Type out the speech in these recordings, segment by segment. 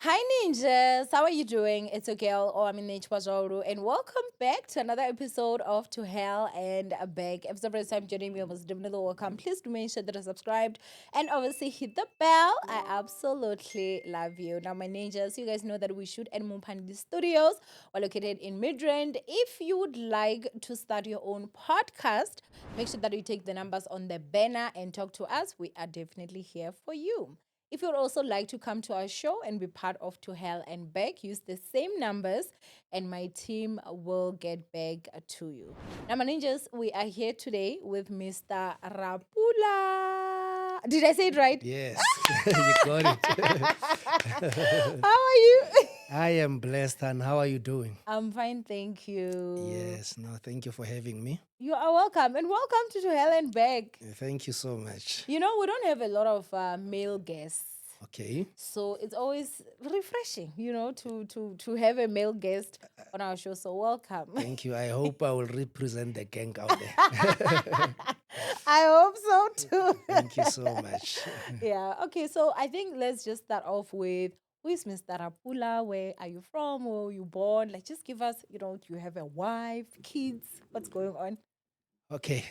Hi ninjas, how are you doing? It's a girl, Owamie, and welcome back to another episode of To Hell and Back. If it's the first time joining me, I was definitely welcome. Please do make sure that you're subscribed and obviously hit the bell. I absolutely love you. Now, my ninjas, you guys know that we shoot at Mumpani Studios. We're located in Midrand. If you would like to start your own podcast, make sure that you take the numbers on the banner and talk to us. We are definitely here for you. If you'd also like to come to our show and be part of To Hell and Back, use the same numbers and my team will get back to you. Now, my ninjas, we are here today with Mr. Rapula. Did I say it right? Yes, you got it. How are you? I am blessed, and how are you doing? I'm fine, thank you. Yes, no, thank you for having me. You are welcome and welcome to Hell and Back. Thank you so much. You know, we don't have a lot of male guests. Okay. So it's always refreshing, to have a male guest on our show. So welcome. Thank you. I hope I will represent the gang out there. I hope so too. Thank you so much. Yeah. Okay. So I think let's just start off with who is Mr. Rapula? Where are you from? Where were you born? Like, just give us, do you have a wife, kids? What's going on? Okay.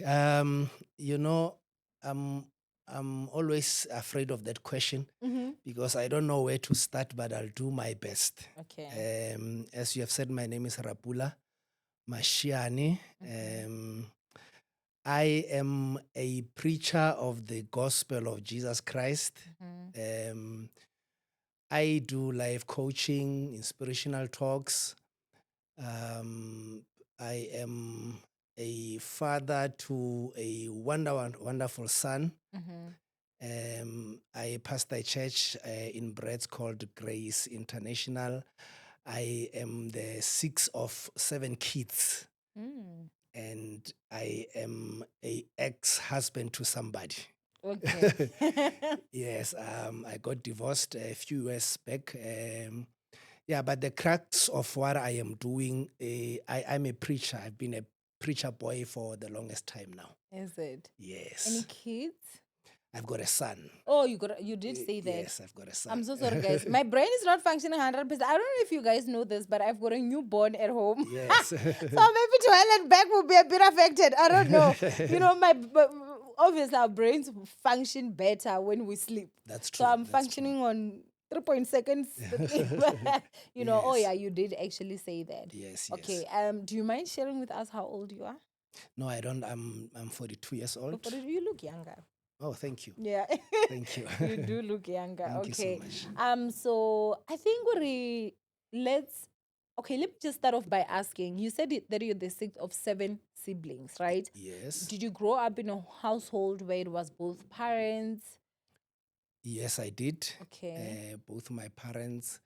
You know, I'm I'm always afraid of that question Mm-hmm. because I don't know where to start, but I'll do my best. Okay. As you have said, my name is Rapula Mashiane. Mm-hmm. I am a preacher of the gospel of Jesus Christ. Mm-hmm. Um, I do life coaching, inspirational talks. Um, I am a father to a wonderful son. Mm-hmm. I pastor a church in Breds called Grace International. I am the sixth of seven kids, Mm. and I am a ex-husband to somebody. Okay. Yes, I got divorced a few years back. Yeah, but the crux of what I am doing, I'm a preacher. I've been a preacher boy for the longest time now. Is it? Any Yes, kids? I've got a son. Oh, you did say that. Yes, I've got a son. I'm so sorry, guys. My brain is not functioning 100%. I don't know if you guys know this, but I've got a newborn at home. Yes. So maybe to hell and back will be a bit affected. I don't know. But obviously our brains function better when we sleep. That's So true. I'm That's true. functioning on 3 seconds. Oh Yes. yeah, you did actually say that. Yes, Okay. yes. Do you mind sharing with us how old you are? No, I don't. I'm 42 years Oh, old. you look younger. Oh, thank you. Yeah. Thank you. You do look younger. Thank you so Okay. much. So I think let's okay, let me just start off by asking. You said that you're the sixth of seven siblings, right? Yes. Did you grow up in a household where it was both parents? Yes, I did. Okay. Both my parents,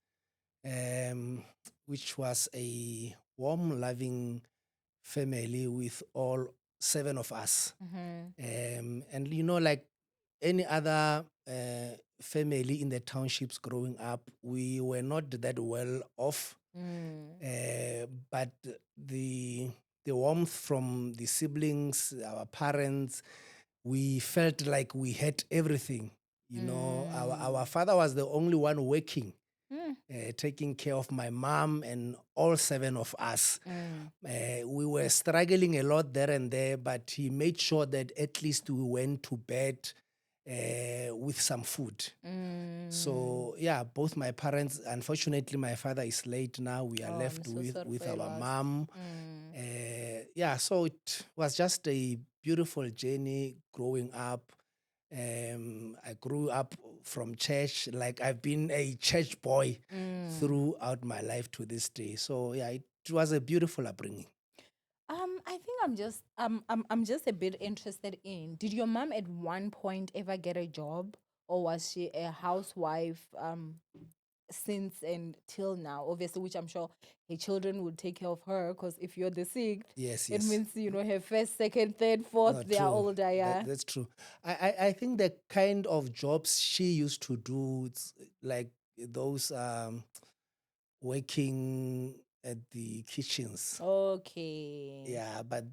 um, which was a warm, loving family with all seven of us. Mm-hmm. And like any other family in the townships growing up, we were not that well off. Mm. But the warmth from the siblings, our parents, we felt like we had everything. Our father was the only one working, Mm. taking care of my mom and all seven of us. Mm. We were struggling a lot there and there, but he made sure that at least we went to bed with some food. Mm. So yeah, both my parents. Unfortunately, my father is late now. We are Oh, I'm left so sorry with for your our loss. mom. Mm. Yeah, so it was just a beautiful journey growing up. I grew up from church, like I've been a church boy Mm. throughout my life to this day. So yeah, it was a beautiful upbringing. I think I'm just a bit interested in. Did your mom at one point ever get a job, or was she a housewife since and till now? Obviously, which I'm sure her children would take care of her because if you're the sixth, Yes, it yes. means her first, second, third, fourth No, they are true. older. Yeah. That's true. I think the kind of jobs she used to do, it's like those working at the kitchens. Okay. Yeah, but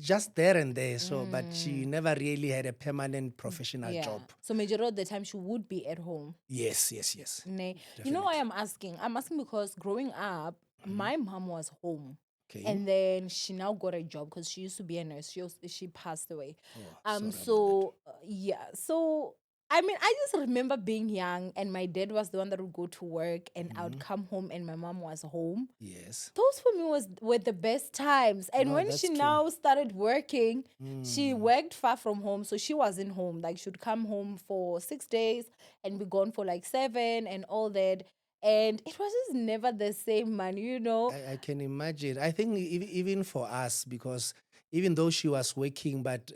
just there and there. So, but she Mm, never really had a permanent professional yeah. job. So majority of the time she would be at home. Yes, yes, yes, Ne. You know why definitely. I'm asking? I'm asking because growing up, Mhm. my mom was home. Okay. And then she now got a job because she used to be a nurse. She passed away. Oh, sorry about that. So yeah. So I mean, I just remember being young and my dad was the one that would go to work and I would Mhm. come home and my mom was home. Yes. Those for me were the best times. And No, when she that's true. now started working, she Mm. worked far from home, so she wasn't home. Like she'd come home for 6 days and be gone for like 7 and all that. And it was just never the same money, you know. I can imagine. I think even for us, because even though she was working, but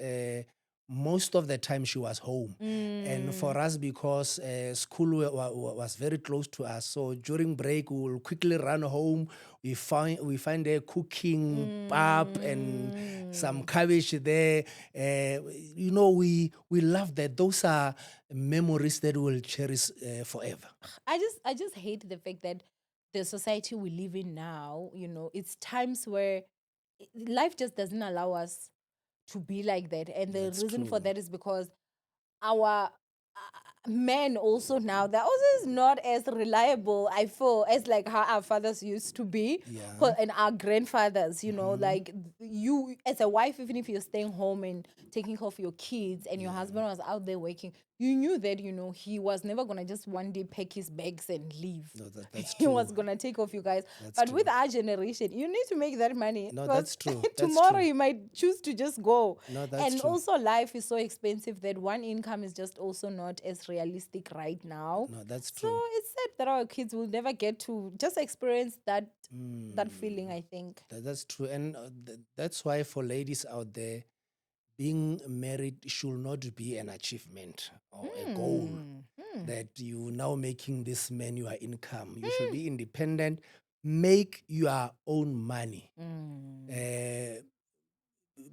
most of the time she was home. And Mm, for us, because school was very close to us, so during break we will quickly run home. We find her cooking pap and some mm. cabbage there. We love that. Those are memories that we'll cherish forever. I just hate the fact that the society we live in now, it's times where life just doesn't allow us to be like that. And the That's reason for true. that is because our men also now, they're also is not as reliable, I feel, as like how our fathers used to be. Yeah. And our grandfathers, Hmm. like you as a wife, even if you're staying home and taking care of your kids and your Yeah. husband was out there working, you knew that he was never gonna just one day pack his bags and leave. No, that's He was true. gonna take off you guys. That's But with true. our generation, you need to make that money No, because that's true. That's tomorrow true. you might choose to just go. No, that's And true. also, life is so expensive that one income is just also not as realistic right now. No, that's So true. it's sad that our kids will never get to just experience that feeling, Mm, I think. that's true. And that's why for ladies out there, being married should not be an achievement or a goal Hmm. Hmm. that you now making this man your income. You should Hmm. be independent, make your own money. Hmm. Uh,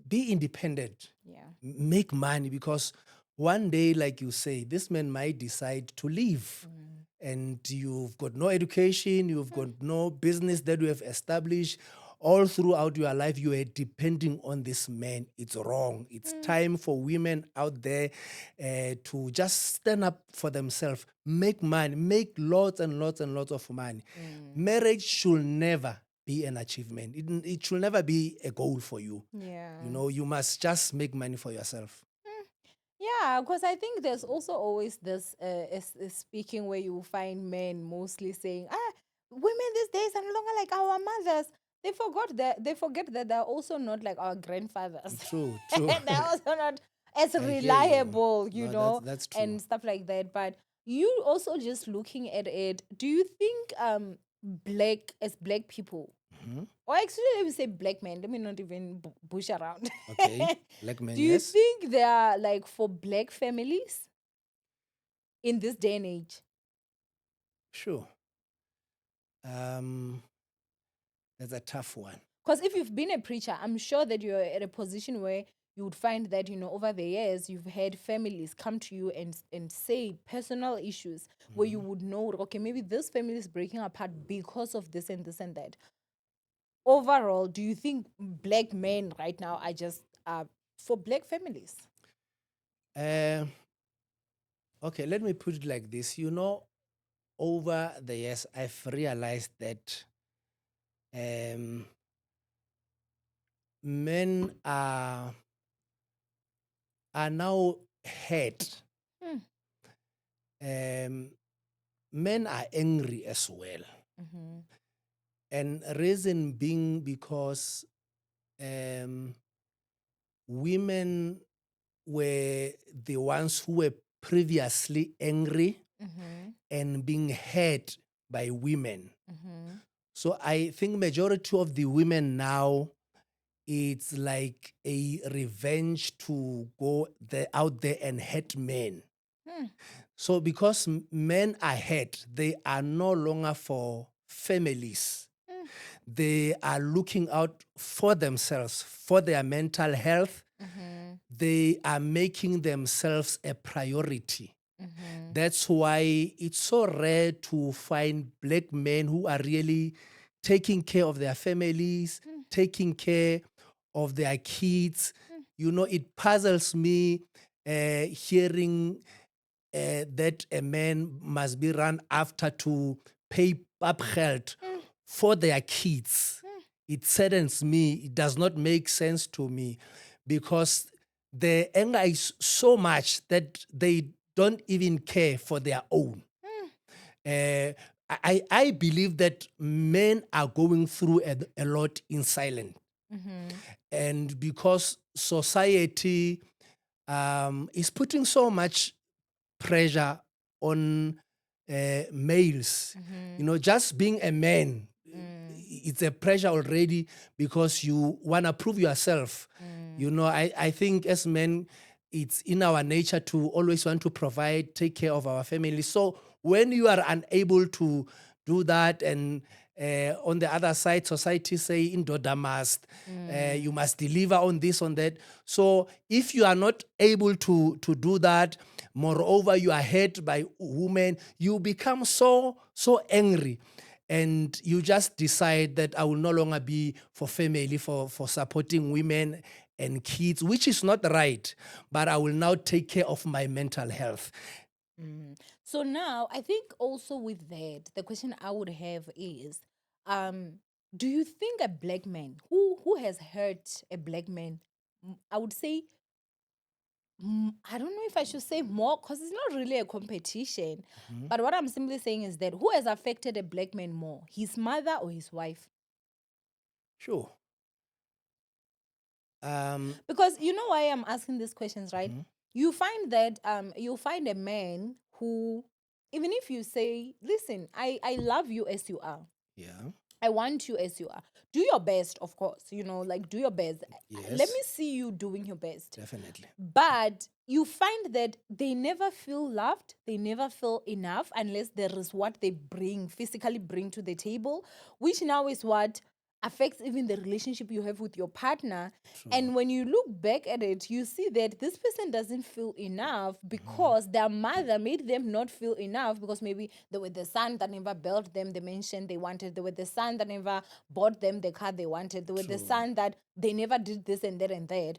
be independent, Yeah. make money, because one day, like you say, this man might decide to leave, Hmm. and you've got no education, you've got no business that you have established. All throughout your life, you are depending on this man. It's wrong. It's Hmm. time for women out there to just stand up for themselves, make money, make lots and lots and lots of money. Hmm. Marriage should never be an achievement. It should never be a goal for you. Yeah. You must just make money for yourself. Hmm. Yeah, because I think there's also always this speaking where you find men mostly saying, women these days are no longer like our mothers. They forget that they're also not like our grandfathers. True, true. They're also not as I hear you. reliable, No, that's true. and stuff like that. But you also just looking at it, do you think black people, Mhm. or actually, let me say black men. Let me not even push around. Okay. Black men, Do you yes. think they are like for black families in this day and age? Sure. Um, that's a tough one. Because if you've been a preacher, I'm sure that you're at a position where you would find that over the years you've had families come to you and say personal issues where you Mhm. would know, okay, maybe this family is breaking apart because of this and this and that. Overall, do you think black men right now are just for black families? Uh, okay, let me put it like this. Over the years, I've realized that um, men are now hurt. Hmm. Um, Men are angry as well, Mm-hmm. and reason being because um, women were the ones who were previously angry Mm-hmm. and being hurt by women. Mm-hmm. So I think majority of the women now, it's like a revenge to go out there and hurt men. Hmm. So because men are hurt, they are no longer for families. Hmm. They are looking out for themselves, for their mental health. Mm-hmm. They are making themselves a priority. Mm-hmm. That's why it's so rare to find black men who are really taking care of their families, taking care of their kids. You know, it puzzles me hearing that a man must be run after to pay up geld for their kids. It saddens me. It does not make sense to me because the anger is so much that they don't even care for their own. I believe that men are going through a lot in silence. And because society is putting so much pressure on males, you know, just being a man, it's a pressure already because you want to prove yourself. You know, I think as men, it's in our nature to always want to provide, take care of our family. So when you are unable to do that, and on the other side, society say indoda must, you must deliver on this, on that. So if you are not able to do that, moreover, you are hurt by women, you become so angry. And you just decide that I will no longer be for family, for supporting women and kids, which is not right. But I will now take care of my mental health. So now I think also with that, the question I would have is, do you think a black man who has hurt a black man, I would say, I don't know if I should say more because it's not really a competition. But what I'm simply saying is that who has affected a black man more, his mother or his wife? Sure. Because you know why I'm asking these questions, right? You find that you find a man who, even if you say, listen, I love you as you are. Yeah. I want you as you are. Do your best, of course, like do your best. Let me Yes. see you doing your best. Definitely. But you find that they never feel loved, they never feel enough unless there is what they physically bring to the table, which now is what affects even the relationship you have with your partner. True. And when you look back at it, you see that this person doesn't feel enough because their mother made them not feel enough because maybe they were the son that never built them the mansion they wanted. They were the son that never bought them the car they wanted. They were the True. son that they never did this and that and that.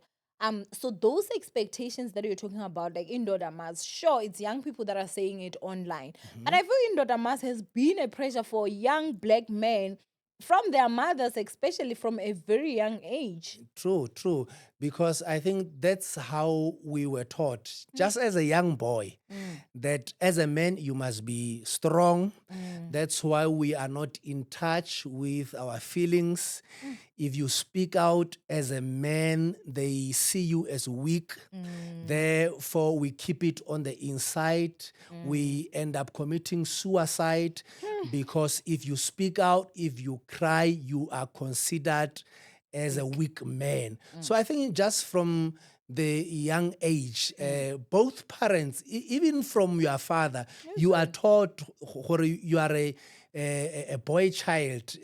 So those expectations that you're talking about, like Indodamas, sure, it's young people that are saying it online. But I feel Indodamas has been a pressure for young black men from their mothers, especially from a very young age. True, true. Because I think that's how we were taught, just as a young boy, that as a man, you must be strong. That's why we are not in touch with our feelings. If you speak out as a man, they see you as weak. Therefore, we keep it on the inside. We end up committing suicide because if you speak out, if you cry, you are considered as a weak man. So I think just from the young age, both parents, even from your father, you are taught, you are a boy child.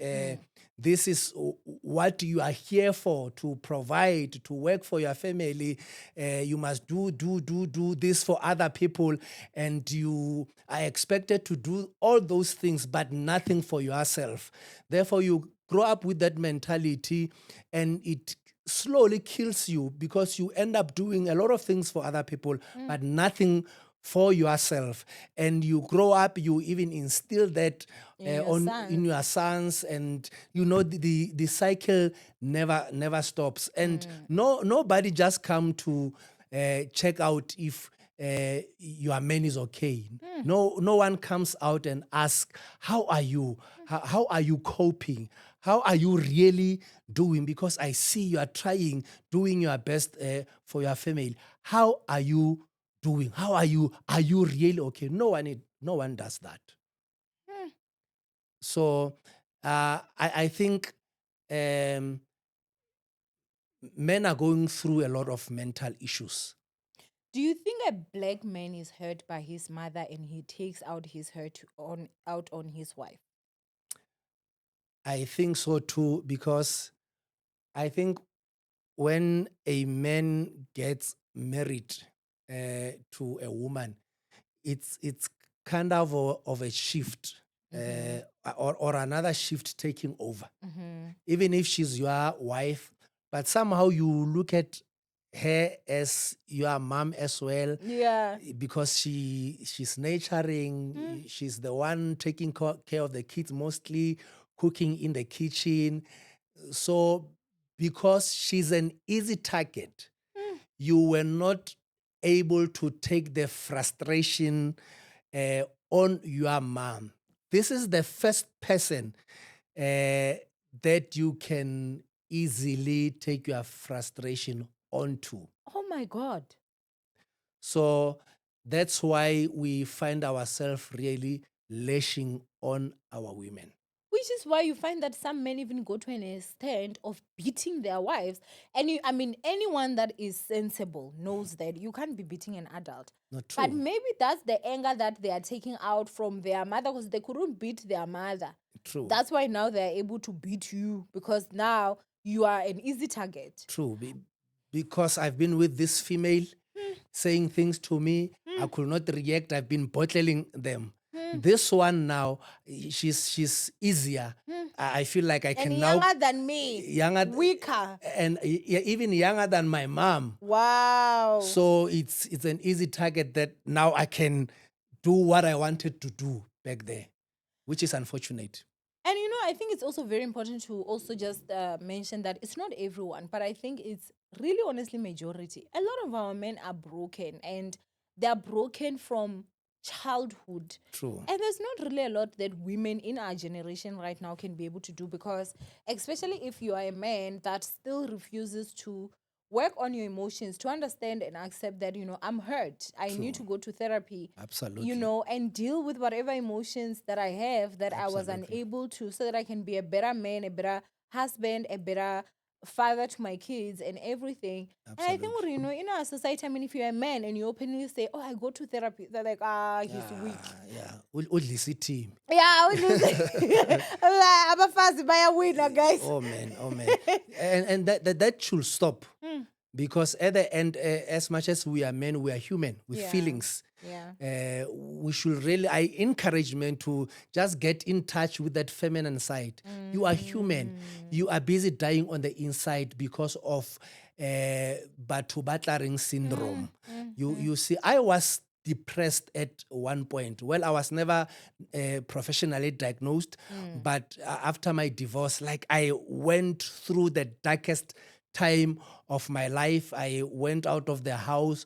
This is what you are here for, to provide, to work for your family. You must do this for other people, and you are expected to do all those things, but nothing for yourself. Therefore, you grow up with that mentality, and it slowly kills you because you end up doing a lot of things for other people, but nothing for yourself. And you grow up, you even instill that in your sons, and you know the cycle never stops. And nobody just come to check out if your man is okay. No one comes out and asks, how are you? How are you coping? How are you really doing? Because I see you are trying, doing your best for your family. How are you doing? How are you? Are you really okay? No one does that. So I think um, men are going through a lot of mental issues. Do you think a black man is hurt by his mother and he takes out his hurt out on his wife? I think so too, because I think when a man gets married to a woman, it's kind of a shift. or another shift taking over, Mm-hmm. even if she's your wife, but somehow you look at her as your mom as well, Yeah. because she's nurturing, she's the one taking care of the kids, mostly cooking in the kitchen. So because she's an easy target, you were not able to take the frustration on your mom. This is the first person that you can easily take your frustration onto. Oh my God. So that's why we find ourselves really lashing on our women. Which is why you find that some men even go to an extent of beating their wives. And I mean, anyone that is sensible knows that you can't be beating an adult. Not But true. maybe that's the anger that they are taking out from their mother because they couldn't beat their mother. True. That's why now they're able to beat you because now you are an easy target. True. Because I've been with this female saying things to me, I could not react. I've been bottling them. This one now, she's easier. I feel like I And can now younger than me, younger weaker. and even younger than my mom. Wow. So it's an easy target that now I can do what I wanted to do back there, which is unfortunate. And you know, I think it's also very important to also just mention that it's not everyone, but I think it's really honestly majority. A lot of our men are broken and they're broken from childhood. True. And there's not really a lot that women in our generation right now can be able to do because, especially if you are a man that still refuses to work on your emotions, to understand and accept that, you know, I'm hurt. I need to True. go to therapy, Absolutely. you know, and deal with whatever emotions that I have that I was Absolutely. unable to, so that I can be a better man, a better husband, a better father to my kids and everything. And I think, Absolutely. you know, in our society, I mean, if you're a man and you openly say, oh, I go to therapy, they're like, he's weak. Yeah. Udlisi team. Yeah, I would lose it. I'm like, I'm a fast buyer winner, guys. Oh man, oh man. And that should stop. Because at the end, as much as we are men, we are human with Yeah. feelings. Yeah. We should really, I encourage men to just get in touch with that feminine side. You are human. You are busy dying on the inside because of Batho Batlaring syndrome. You see, I was depressed at one point. Well, I was never professionally diagnosed, but after my divorce, like I went through the darkest time of my life. I went out of the house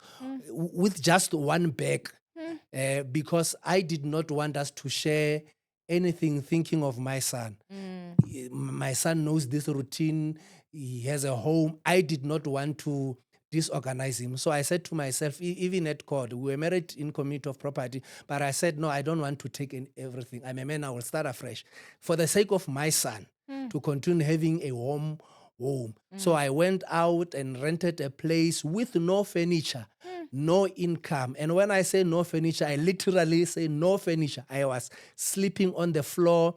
with just one bag because I did not want us to share anything thinking of my son. My son knows this routine. He has a home. I did not want to disorganize him. So I said to myself, even at court, we were married in community of property, but I said, no, I don't want to take in everything. I'm a man, I will start afresh. For the sake of my son, to continue having a warm home. So I went out and rented a place with no furniture, no income. And when I say no furniture, I literally say no furniture. I was sleeping on the floor.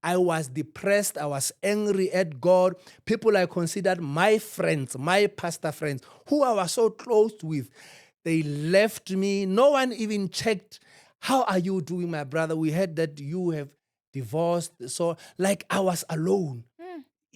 I was depressed. I was angry at God. People I considered my friends, my pastor friends, who I was so close with, they left me. No one even checked, how are you doing, my brother? We heard that you have divorced. So like I was alone.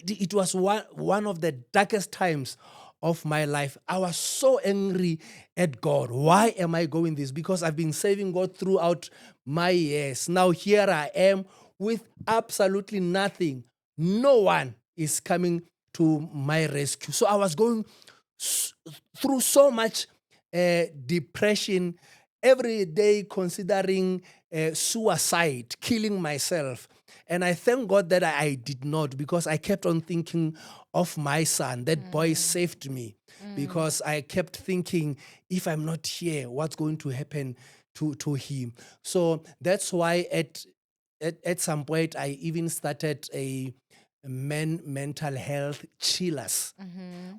It was one of the darkest times of my life. I was so angry at God. Why am I going this? Because I've been serving God throughout my years. Now here I am with absolutely nothing. No one is coming to my rescue. So I was going through so much depression, every day considering suicide, killing myself. And I thank God that I did not, because I kept on thinking of my son. That boy saved me, because I kept thinking, if I'm not here, what's going to happen to him? So that's why at some point I even started a mental health chillers,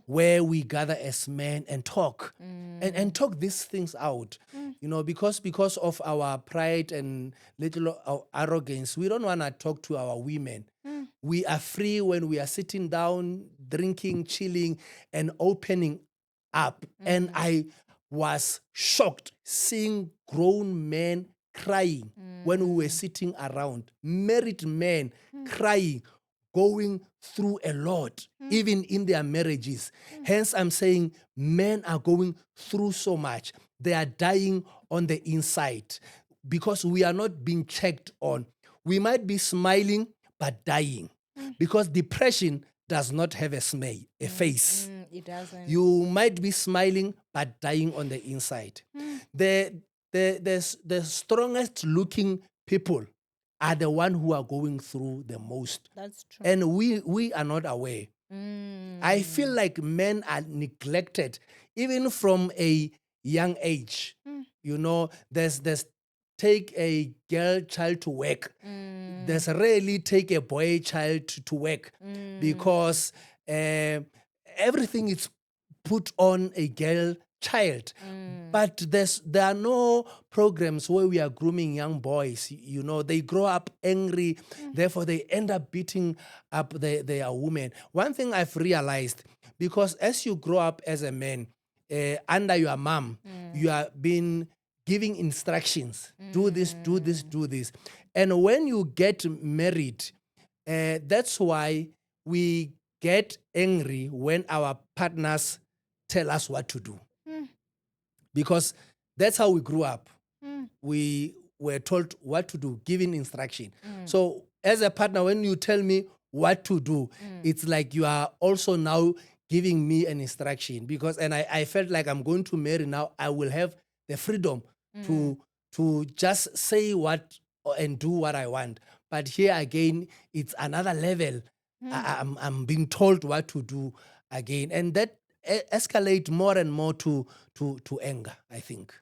where we gather as men and talk and talk these things out. You know, because of our pride and little arrogance, we don't want to talk to our women. We are free when we are sitting down, drinking, chilling, and opening up. And I was shocked seeing grown men crying when we were sitting around, married men crying, going through a lot, even in their marriages. Hence, I'm saying men are going through so much. They are dying on the inside because we are not being checked on. We might be smiling, but dying. Because depression does not have a face. It doesn't. You might be smiling, but dying on the inside. The strongest looking people are the one who are going through the most. That's true. And we are not aware. I feel like men are neglected, even from a young age. You know, there's take a girl child to work. There's rarely take a boy child to work because everything is put on a girl child. But there are no programs where we are grooming young boys. You know, they grow up angry, therefore they end up beating up their women. One thing I've realized, because as you grow up as a man, under your mom, you are being giving instructions. Do this, do this, do this. And when you get married, that's why we get angry when our partners tell us what to do. Because that's how we grew up. We were told what to do, given instruction. So as a partner, when you tell me what to do, it's like you are also now giving me an instruction. Because, and I felt like I'm going to marry now, I will have the freedom to just say what and do what I want. But here again, it's another level. I'm being told what to do again. And that escalate more and more to anger, I think.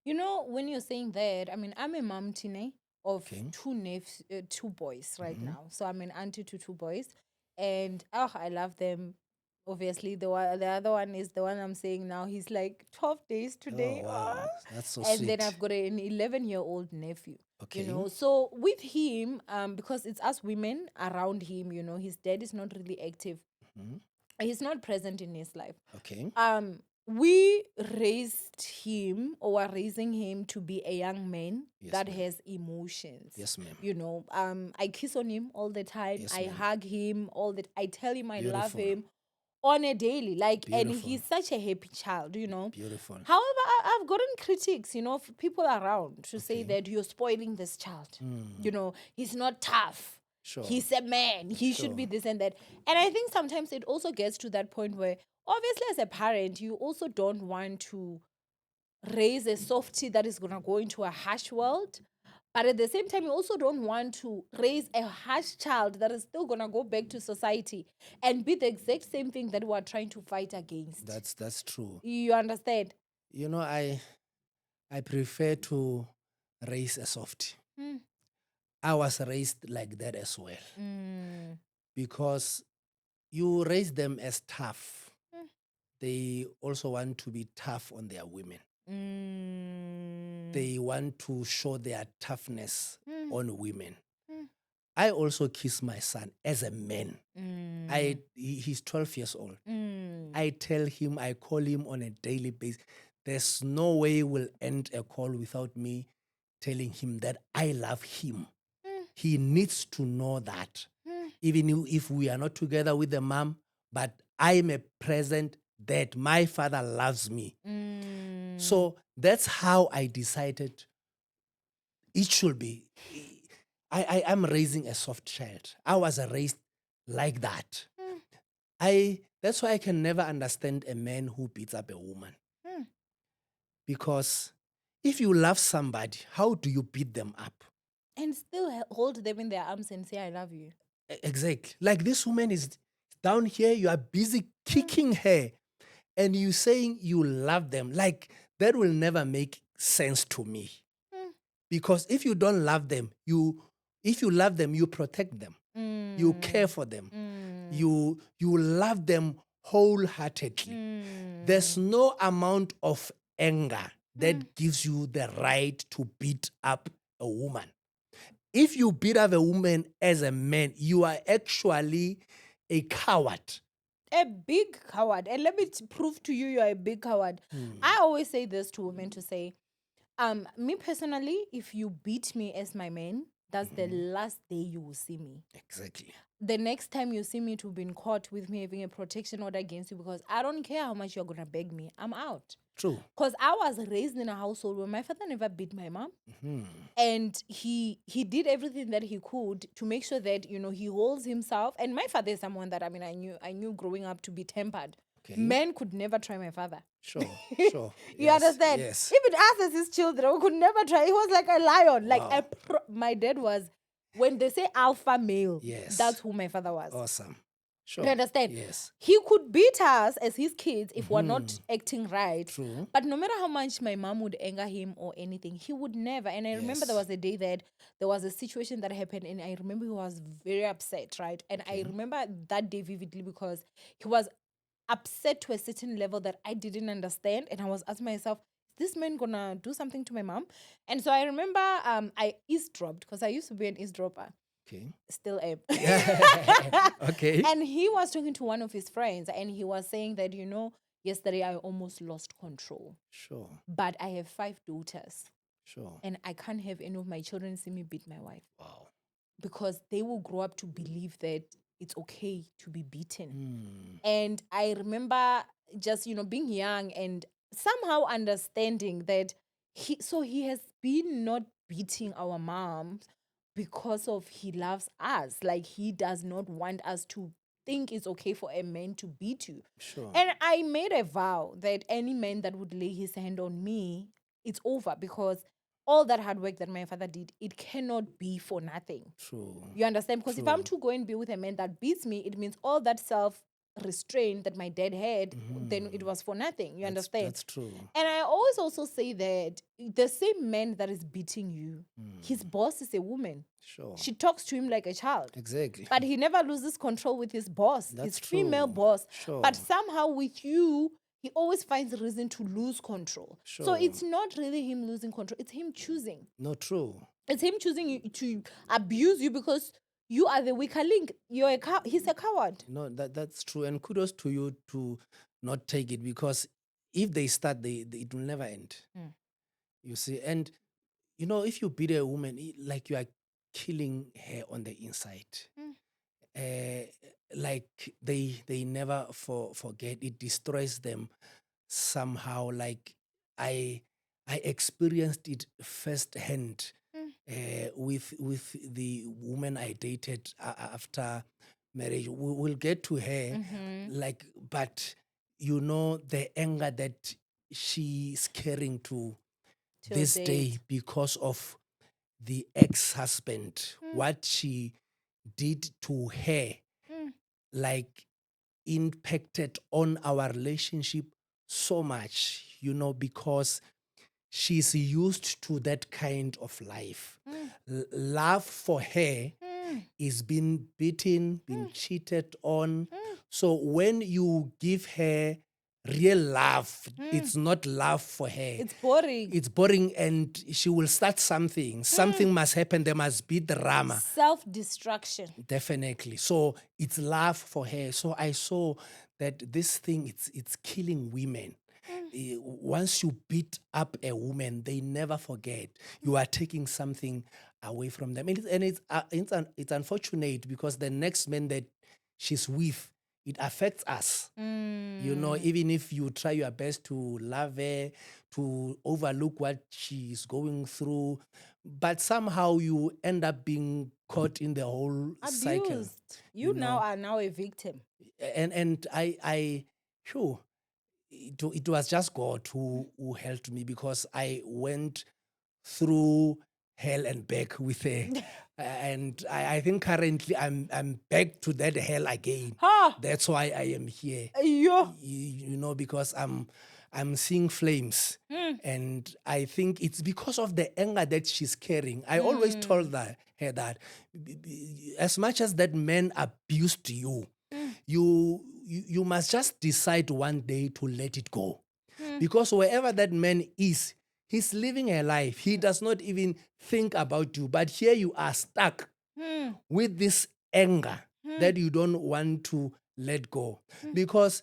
You know, when you're saying that, I mean, I'm a mom, Tine, of Okay. two boys right now. So I'm an auntie to two boys, and I love them. Obviously, the other one is the one I'm saying now. He's like 12 days today. Oh, wow. That's so And sweet. then I've got an 11-year-old nephew. Okay. You know, so with him, because it's us women around him, you know, his dad is not really active. He's not present in his life. Okay. We raised him, or are raising him, to be a young man Yes, that ma'am. has emotions. Yes, ma'am. You know, I kiss on him all the time. Yes, I ma'am. hug him all the. I tell him I love Beautiful. him on a daily, like, and Beautiful. he's such a happy child. You know. Beautiful. However, I've gotten critics, you know, of people around to say that you're spoiling this child. You know, he's not tough. Sure. He's a man. He should be this and that. And I think sometimes it also gets to that point where, obviously, as a parent, you also don't want to raise a softie that is going to go into a harsh world. But at the same time, you also don't want to raise a harsh child that is still going to go back to society and be the exact same thing that we're trying to fight against. That's true. You understand? You know, I prefer to raise a softie. I was raised like that as well. Because you raise them as tough. They also want to be tough on their women. They want to show their toughness on women. I also kiss my son as a man. He's 12 years old. I tell him, I call him on a daily basis. There's no way we'll end a call without me telling him that I love him. He needs to know that. Even if we are not together with the mom, but I'm a present dad. My father loves me. So that's how I decided it should be. I'm raising a soft child. I was raised like that. That's why I can never understand a man who beats up a woman. Because if you love somebody, how do you beat them up? And still hold them in their arms and say, I love you. Exactly. Like this woman is down here, you are busy kicking her, and you saying you love them. Like that will never make sense to me. Because if you don't love them, if you love them, you protect them. You care for them. You love them wholeheartedly. There's no amount of anger that gives you the right to beat up a woman. If you beat up a woman as a man, you are actually a coward. A big coward. And let me prove to you, you're a big coward. I always say this to women, to say, Me personally, if you beat me as my man, that's the last day you will see me. Exactly. The next time you see me, it will be in court with me having a protection order against you, because I don't care how much you're gonna beg me. I'm out. True. Because I was raised in a household where my father never beat my mom, Hmm. and he did everything that he could to make sure that he holds himself. And my father is someone that I knew growing up to be tempered. Okay. Men could never try my father. Sure. Sure. You Yes. understand? Yes. Even us as his children, we could never try. He was like a lion. Like Wow. my dad was. When they say alpha male, Yes. that's who my father was. Awesome. You Sure. understand? Yes. He could beat us as his kids if we're not acting right. True. But no matter how much my mom would anger him or anything, he would never. And I remember there Yes. was a day that there was a situation that happened, and I remember he was very upset, right? And I remember that day vividly because he was upset to a certain level that I didn't understand. And I was asking myself, is this man gonna do something to my mom? And so I remember I eavesdropped, because I used to be an eavesdropper. Okay. Still am. Okay. And he was talking to one of his friends, and he was saying that, yesterday I almost lost control. Sure. But I have 5 daughters, Sure. and I can't have any of my children see me beat my wife, Wow. because they will grow up to believe that it's okay to be beaten. Hmm. And I remember just, being young and somehow understanding that he has been not beating our moms because of he loves us. Like, he does not want us to think it's okay for a man to beat you. Sure. And I made a vow that any man that would lay his hand on me, it's over, because all that hard work that my father did, it cannot be for nothing. True. You understand? Because if I'm True. to go and be with a man that beats me, it means all that self restraint that my dad had, then it was for nothing. You understand? That's true. And I always also say that the same man that is beating you, his boss is a woman. Sure. She talks to him like a child. Exactly. But he never loses control with his boss, That's his female true. boss. Sure. But somehow with you, he always finds a reason to lose control. So Sure. it's not really him losing control, it's him choosing. No, true. It's him choosing to abuse you because you are the weaker link. He's a coward. No, that's true. And kudos to you to not take it, because if they start, it will never end. Mm. You see, and if you beat a woman, like you are killing her on the inside. Like they never forget. It destroys them somehow. Like I I experienced it firsthand with the woman I dated after marriage. We'll get to her, like, but the anger that she's carrying to Till this day date. because of the ex-husband, what she did to her, like, impacted on our relationship so much, because she's used to that kind of life. Love for her is being beaten, being cheated on. So when you give her real love, it's not love for her. It's boring. It's boring, and she will start something. Something must happen. There must be drama. Self-destruction. Definitely. So it's love for her. So I saw that this thing, it's killing women. Once you beat up a woman, they never forget. You are taking something away from them. And it's unfortunate, because the next man that she's with, it affects us. Even if you try your best to love her, to overlook what she's going through, but somehow you end up being caught in the whole cycle. Abused. You now are now a victim. And phew, it was just God who helped me, because I went through hell and back with her. And I think currently I'm back to that hell again. Ha! That's why I am here. Yo. Because I'm seeing flames. And I think it's because of the anger that she's carrying. I always told her that as much as that man abused you, you must just decide one day to let it go. Because wherever that man is, he's living a life. He does not even think about you. But here you are stuck with this anger that you don't want to let go. Because,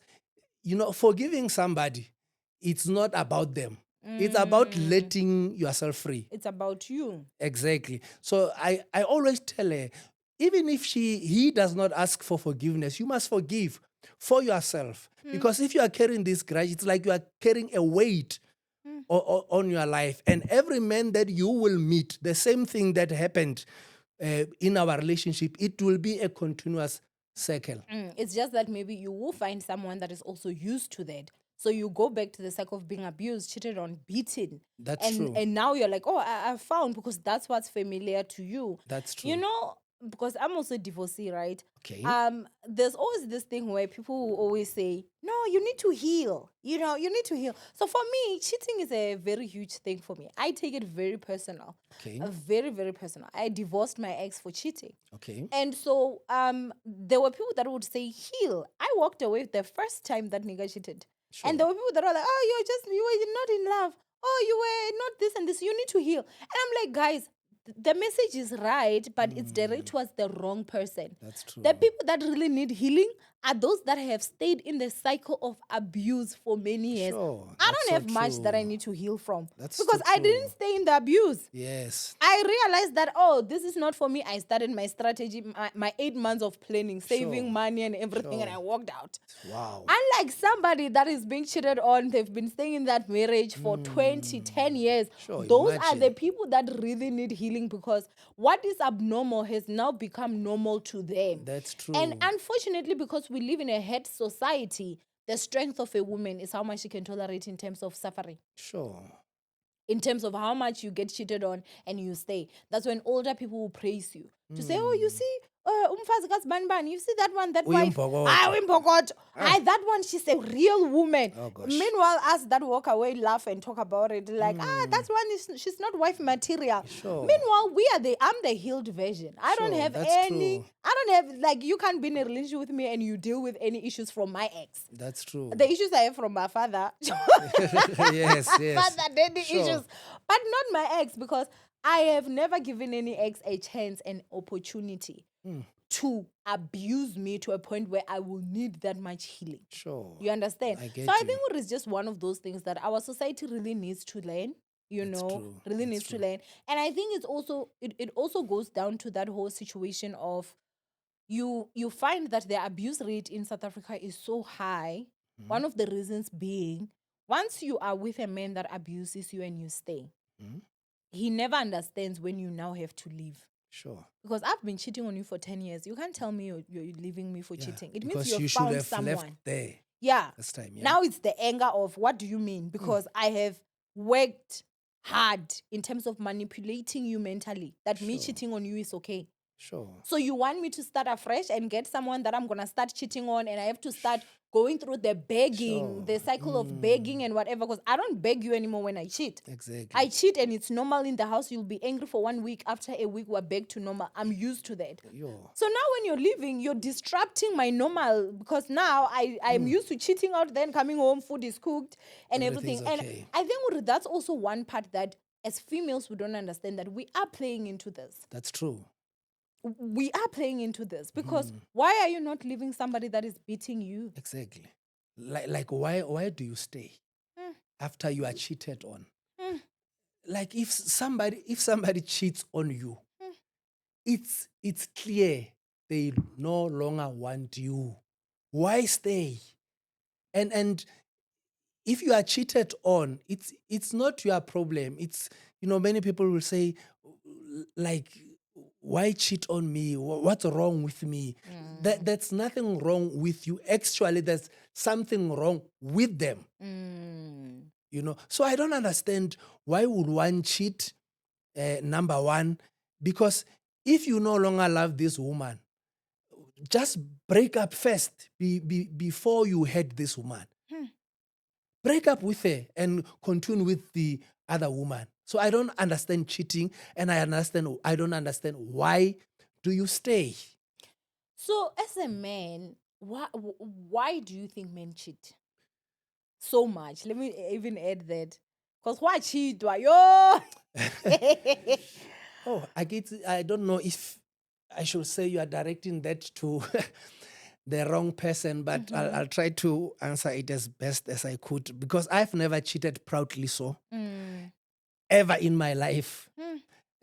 forgiving somebody, it's not about them. It's about letting yourself free. It's about you. Exactly. So I always tell her, even if he does not ask for forgiveness, you must forgive for yourself. Because if you are carrying this grudge, it's like you are carrying a weight on your life. And every man that you will meet, the same thing that happened in our relationship, it will be a continuous cycle. It's just that maybe you will find someone that is also used to that. So you go back to the cycle of being abused, cheated on, beaten. That's true. And now you're like, oh, I found, because that's what's familiar to you. That's true. You know, because I'm also a divorcee, right? Okay. There's always this thing where people will always say, no, you need to heal. You know, you need to heal. So for me, cheating is a very huge thing for me. I take it very personal. Okay. Very, very personal. I divorced my ex for cheating. Okay. And so there were people that would say, heal. I walked away the first time that nigga cheated. Sure. And there were people that were like, oh, you were not in love. Oh, you were not this and this. You need to heal. And I'm like, guys, the message is right, but it's directed towards the wrong person. That's true. The people that really need healing are those that have stayed in the cycle of abuse for many years. Sure. I That's don't so have much that I true. need to heal from. That's because so I true. didn't stay in the abuse. Yes. I realized that, oh, this is not for me. I started my strategy, my 8 months of planning, saving Sure. money and everything, and Sure. I walked out. Wow. Unlike somebody that is being cheated on, they've been staying in that marriage for 10 years. Sure, Those are imagine. the people that really need healing, because what is abnormal has now become normal to them. That's true. And unfortunately, because we live in a hate society, the strength of a woman is how much she can tolerate in terms of suffering. Sure. In terms of how much you get cheated on and you stay. That's when older people will praise you. To say, oh, you see, umfazi kaSbanibani, you see that one, that wife. Uyimbokodo. That one, she's a real woman. Oh, gosh. Meanwhile, us that walk away laugh and talk about it. Like, that one she's not wife material. Sure. Meanwhile, I'm the healed version. I don't Sure, have that's any, true. I don't have, like, you can't be in a relationship with me and you deal with any issues from my ex. That's true. The issues I have from my father. yes. Father, daddy Sure. issues. But not my ex, because I have never given any ex a chance and opportunity to abuse me to a point where I will need that much healing. Sure. You understand? I get So I you. think it is just one of those things that our society really needs to learn. That's true. Really That's needs true. to learn. And I think it's also it also goes down to that whole situation of you find that the abuse rate in South Africa is so high. One of the reasons being, once you are with a man that abuses you and you stay, he never understands when you now have to leave. Sure. Because I've been cheating on you for 10 years. You can't tell me you're leaving me for cheating. It means Because you you have should found have someone. left there Yeah. this time. Yeah. Now it's the anger of, what do you mean? Because I have worked hard in terms of manipulating you mentally, that me Sure. cheating on you is okay. Sure. So you want me to start afresh and get someone that I'm going to start cheating on, and I have to start going through the begging, Sure. the cycle of begging and whatever, because I don't beg you anymore when I cheat. Exactly. I cheat and it's normal in the house. You'll be angry for 1 week. After a week, we're back to normal. I'm used to that. Yo. So now when you're leaving, you're disrupting my normal, because now I'm used to cheating out, then coming home, food is cooked and everything. Everything's And okay. I think that's also one part that as females, we don't understand, that we are playing into this. That's true. We are playing into this because why are you not leaving somebody that is beating you? Exactly. Like why do you stay after you are cheated on? Like if somebody cheats on you, it's clear they no longer want you. Why stay? And if you are cheated on, it's not your problem. It's, many people will say, like, why cheat on me? What's wrong with me? That's nothing wrong with you. Actually, there's something wrong with them. So I don't understand, why would one cheat, number one, because if you no longer love this woman, just break up first before you hate this woman. Break up with her and continue with the other woman. So I don't understand cheating, and I don't understand why do you stay? So as a man, why do you think men cheat so much? Let me even add that. Because why cheat? Why yo? I don't know if I should say you are directing that to the wrong person, but I'll try to answer it as best as I could, because I've never cheated proudly so ever in my life.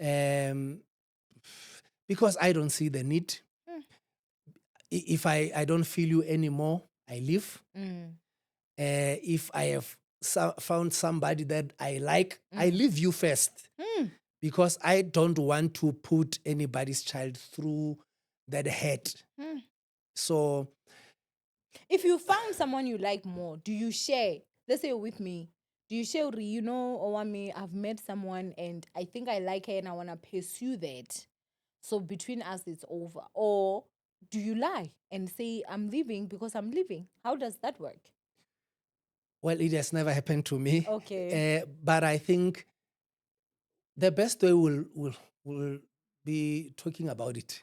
Um, because I don't see the need. If I don't feel you anymore, I leave. If I have found somebody that I like, I leave you first, because I don't want to put anybody's child through that hurt. So If you found someone you like more, do you share? Let's say you're with me. Do you share, you know, Owamie, I've met someone and I think I like her and I want to pursue that. So between us, it's over. Or do you lie and say, I'm leaving because I'm leaving? How does that work? well, it has never happened to me. Okay. But I think the best way will be talking about it.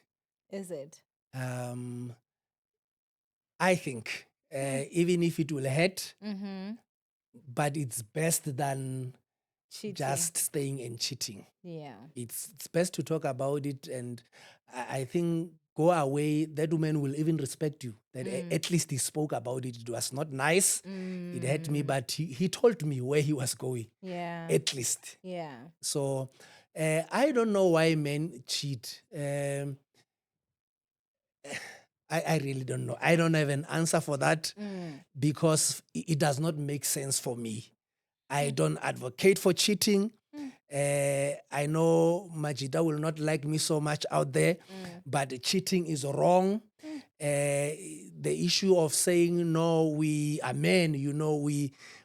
Is it? I think even if it will hurt, but it's best than Cheating. just staying and cheating. Yeah. It's best to talk about it, and I think go away. That woman will even respect you. That at least he spoke about it. It was not nice. It hurt me, but he told me where he was going. Yeah. At least. Yeah. So I don't know why men cheat. I really don't know. I don't have an answer for that, because it does not make sense for me. I don't advocate for cheating. I know Majida will not like me so much out there, but cheating is wrong. The issue of saying, no, we are men,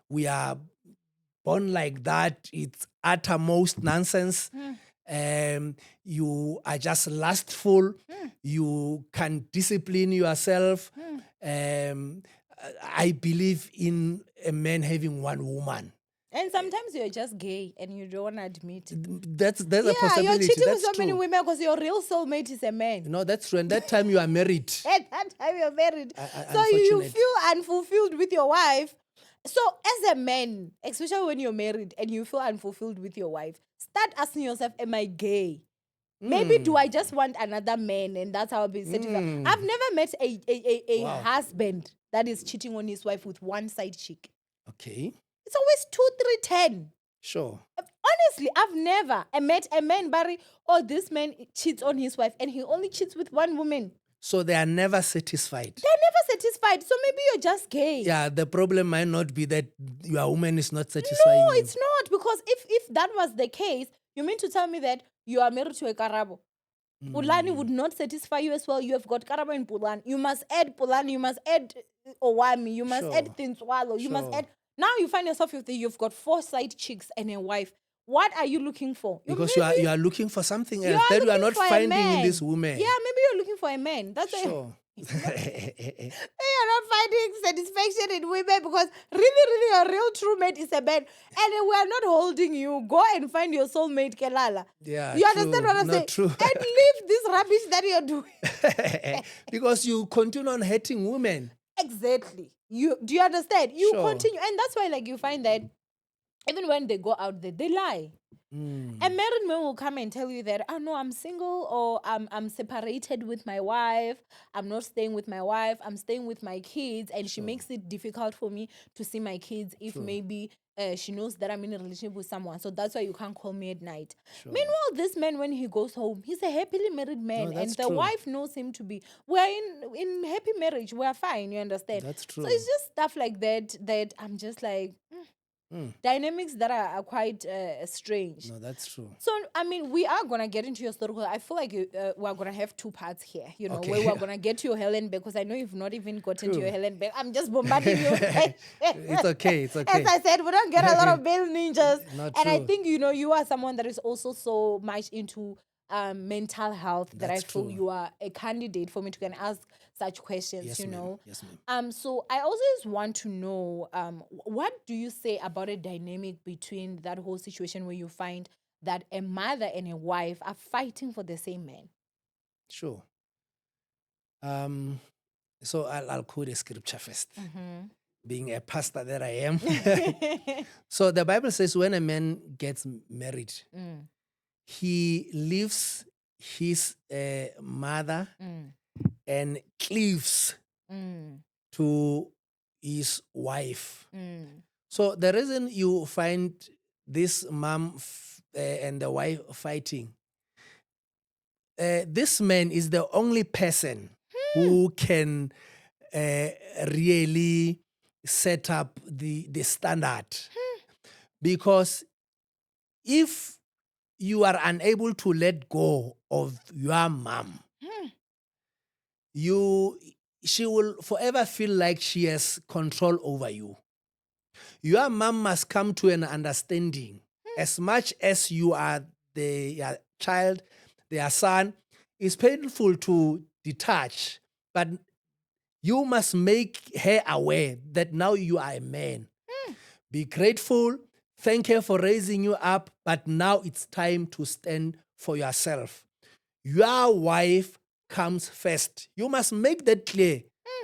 we are born like that, it's uttermost nonsense. You are just lustful. You can discipline yourself. I believe in a man having one woman. And sometimes you're just gay and you don't admit it. That's a Yeah, possibility. you're cheating with That's so many true. women because your real soulmate is a man. No, that's true. And that time you are married. At that time you're married. So you Unfortunate. feel unfulfilled with your wife. So as a man, especially when you're married and you feel unfulfilled with your wife, start asking yourself, am I gay? Maybe do I just want another man and that's how I'll be satisfied? I've never met a Wow. husband that is cheating on his wife with one side chick. Okay. It's always 2, 3, 10. Sure. Honestly, I've never met a man, Barry, or this man cheats on his wife and he only cheats with one woman. So they are never satisfied. They're never satisfied. So maybe you're just gay. Yeah, the problem might not be that your woman is not satisfying No, you. it's not. Because if that was the case, you mean to tell me that you are married to a Karabo? Pulani would not satisfy you as well. You have got Karabo and Pulani. You must add Pulani. You must add Owamie. You must Sure. add Tinswalo. You must Sure. add. Now you find yourself with you've got 4 side chicks and a wife. What are you looking for? Because you are looking for something else that you are looking not for a finding in man. this woman. Yeah, maybe you're looking for a man. That's why Sure. you're not finding satisfaction in women because really, a real true mate is a man. And we are not holding you. Go and find your soulmate, Kelala. Yeah, You true. understand what I'm Not saying? true. And leave this rubbish that you're doing. Because you continue on hating women. Exactly. Do you understand? You Sure. continue. And that's why you find that even when they go out there, they lie. A married man will come and tell you that, oh no, I'm single or I'm separated with my wife. I'm not staying with my wife. I'm staying with my kids. And she makes it difficult for me to see my kids if maybe she knows that I'm in a relationship with someone. So that's why you can't call me at night. Sure. Meanwhile, this man, when he goes home, he's a happily married man. No, and that's the true. wife knows him to be, we're in happy marriage. We're fine. You understand? That's true. So it's just stuff like that I'm just like, dynamics that are quite strange. No, that's true. So, I mean, we are going to get into your story because I feel like we're going to have 2 parts here, where Okay. we're going to get to your Helen because I know you've not even gotten to True. your Helen Bell. I'm just bombarding you. It's okay. It's okay. As I said, we don't get a lot of bail ninjas. Not And I true. think, you are someone that is also so much into mental health that I That's feel true. you are a candidate for me to can ask such questions, Yes, you ma'am. know. Yes, ma'am. So I also just want to know, what do you say about a dynamic between that whole situation where you find that a mother and a wife are fighting for the same man? Sure. So I'll quote a scripture first. Being a pastor that I am. So the Bible says when a man gets married, he leaves his mother and cleaves to his wife. Mm. So the reason you find this mom and the wife fighting, this man is the only person who can uh, really set up the standard. Because if you are unable to let go of your mom, she will forever feel like she has control over you. Your mom must come to an understanding. As much as you are their child, their son, it's painful to detach, but you must make her aware that now you are a man. Be grateful. Thank her for raising you up, but now it's time to stand for yourself. Your wife comes first. You must make that clear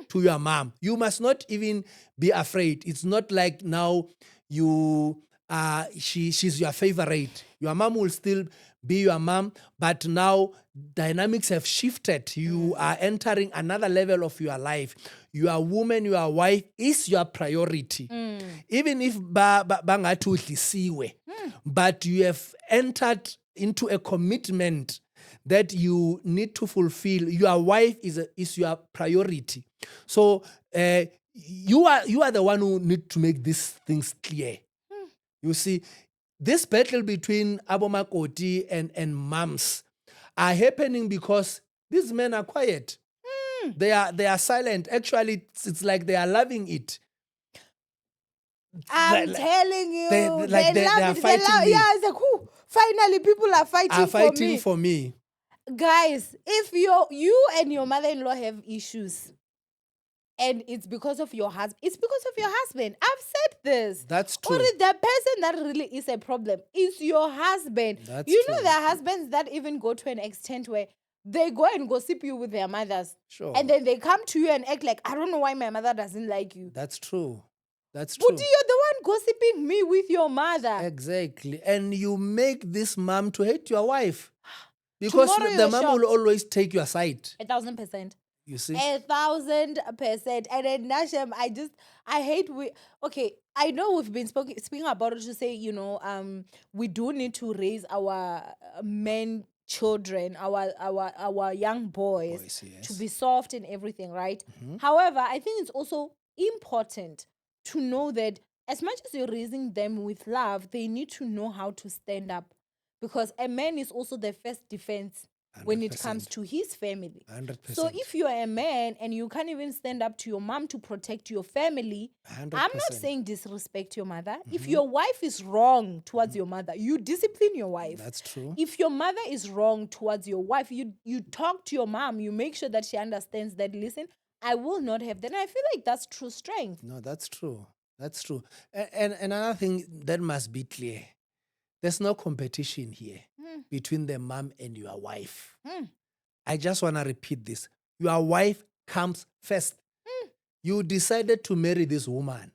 to your mom. You must not even be afraid. It's not like now she's your favorite. Your mom will still be your mom, but now dynamics have shifted. You are entering another level of your life. Your woman, your wife is your priority. Even if bangathi uhlisiwe, but you have entered into a commitment that you need to fulfill. Your wife is your priority. So you are the one who need to make these things clear. You see, this battle between Abomakoti and moms are happening because these men are quiet. They are silent. Actually, it's like they are loving it. I'm telling you, they love are it. They fighting love, me. yeah, it's like, whew, finally people are fighting, For me. Guys, if you and your mother-in-law have issues and it's because of your husband, it's because of your husband. I've said this. That's true. Or the person that really is a problem is your husband. That's you true. know, there are husbands that even go to an extent where they go and gossip you with their mothers. Sure. And then they come to you and act like, I don't know why my mother doesn't like you. That's true. That's But true. you're the one gossiping me with your mother. Exactly. And you make this mom to hate your wife. Because Tomorrow the you're mom shocked. will always take your side. 1,000%. You see? 1,000%. And then Nashem, I hate okay, I know we've been speaking about it to say, we do need to raise our men children, our young boys Yes. to be soft and everything, right? However, I think it's also important to know that as much as you're raising them with love, they need to know how to stand up, because a man is also the first defense when it comes 100%. to his family. 100%. So if you're a man and you can't even stand up to your mom to protect your family, 100%. I'm not saying disrespect your mother. If your wife is wrong towards your mother, you discipline your wife. That's true. If your mother is wrong towards your wife, you talk to your mom, you make sure that she understands that, listen, I will not have that. And I feel like that's true strength. No, that's true. That's true. And another thing that must be clear, there's no competition here between the mom and your wife. I just want to repeat this. Your wife comes first. You decided to marry this woman.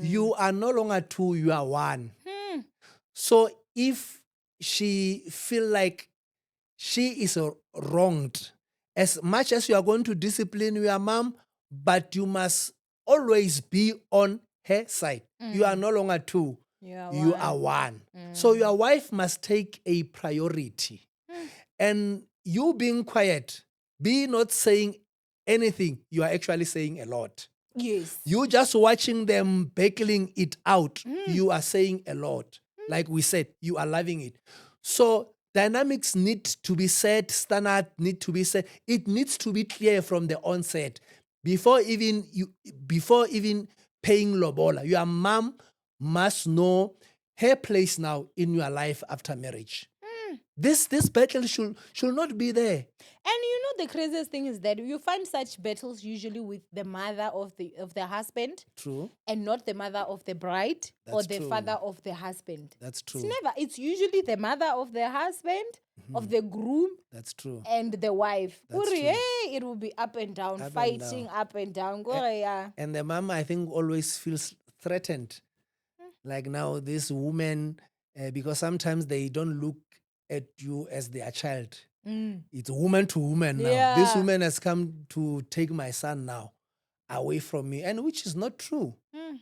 You are no longer two, you are one. So if she feel like she is wronged, as much as you are going to discipline your mom, but you must always be on her side. You are no longer two. You are one. So your wife must take a priority. And you being quiet, be not saying anything, you are actually saying a lot. Yes. You just watching them battling it out, you are saying a lot. Like we said, you are loving it. So dynamics need to be set, standard need to be set. It needs to be clear from the onset. Before even paying lobola, your mom must know her place now in your life after marriage. This battle should not be there. And the craziest thing is that you find such battles usually with the mother of the husband. True. And not the mother of the bride or That's the true. father of the husband. That's true. It's usually the mother of the husband, of the groom. That's true. And the wife. That's true. It will be up and down, Up and fighting down. up and down. Yeah. And the mom, I think, always feels threatened. Like now, this woman, because sometimes they don't look at you as their child. It's woman to woman now. This Yeah. woman has come to take my son now away from me, and which is not true. Mm.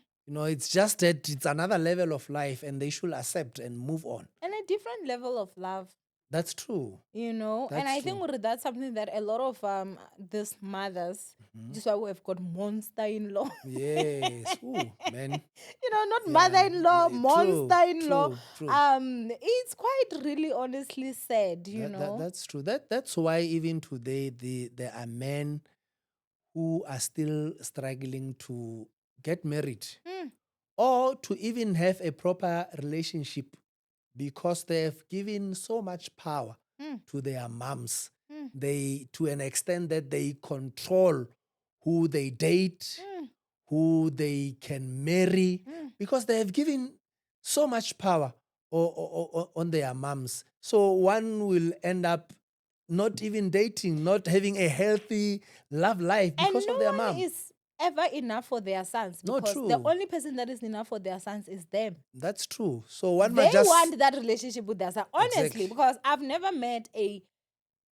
It's just that it's another level of life, and they should accept and move on. And a different level of love. That's true. And I think that's something that a lot of these mothers, just why we have got monster-in-law. Yes. Ooh, man. Not Yeah. mother-in-law, True, monster-in-law. true. It's quite really honestly sad, That's true. That's why even today there are men who are still struggling to get married Mm, or to even have a proper relationship because they have given so much power mm, to their moms. mm, They, to an extent that they control who they date, mm, who they can marry, mm. because they have given so much power on their moms. So one will end up not even dating, not having a healthy love life And because no of their one mom. is ever enough for their sons No, because the true. only person that is enough for their sons is them. That's true. So one They must just want that relationship with their son. Honestly, Exactly. because I've never met a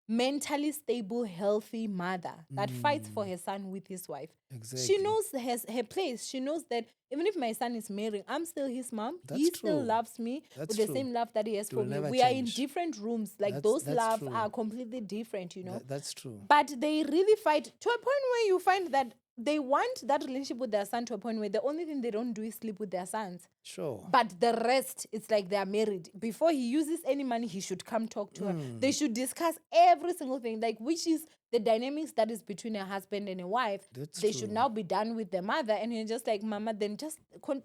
mentally stable, healthy mother that fights for her son with his wife. She Exactly. knows her place. She knows that even if my son is marrying, I'm still his mom. That's He still true. loves me That's with the true. same love that he has It for will me. never We are in change. different rooms. Like That's those loves true. are completely different. That's true. But they really fight to a point where you find that they want that relationship with their son to a point where the only thing they don't do is sleep with their sons. Sure. But the rest, it's like they are married. Before he uses any money, he should come talk to her. They should discuss every single thing, like which is the dynamics that is between a husband and a wife. That's They true. should now be done with the mother. And you're just like, Mama, then just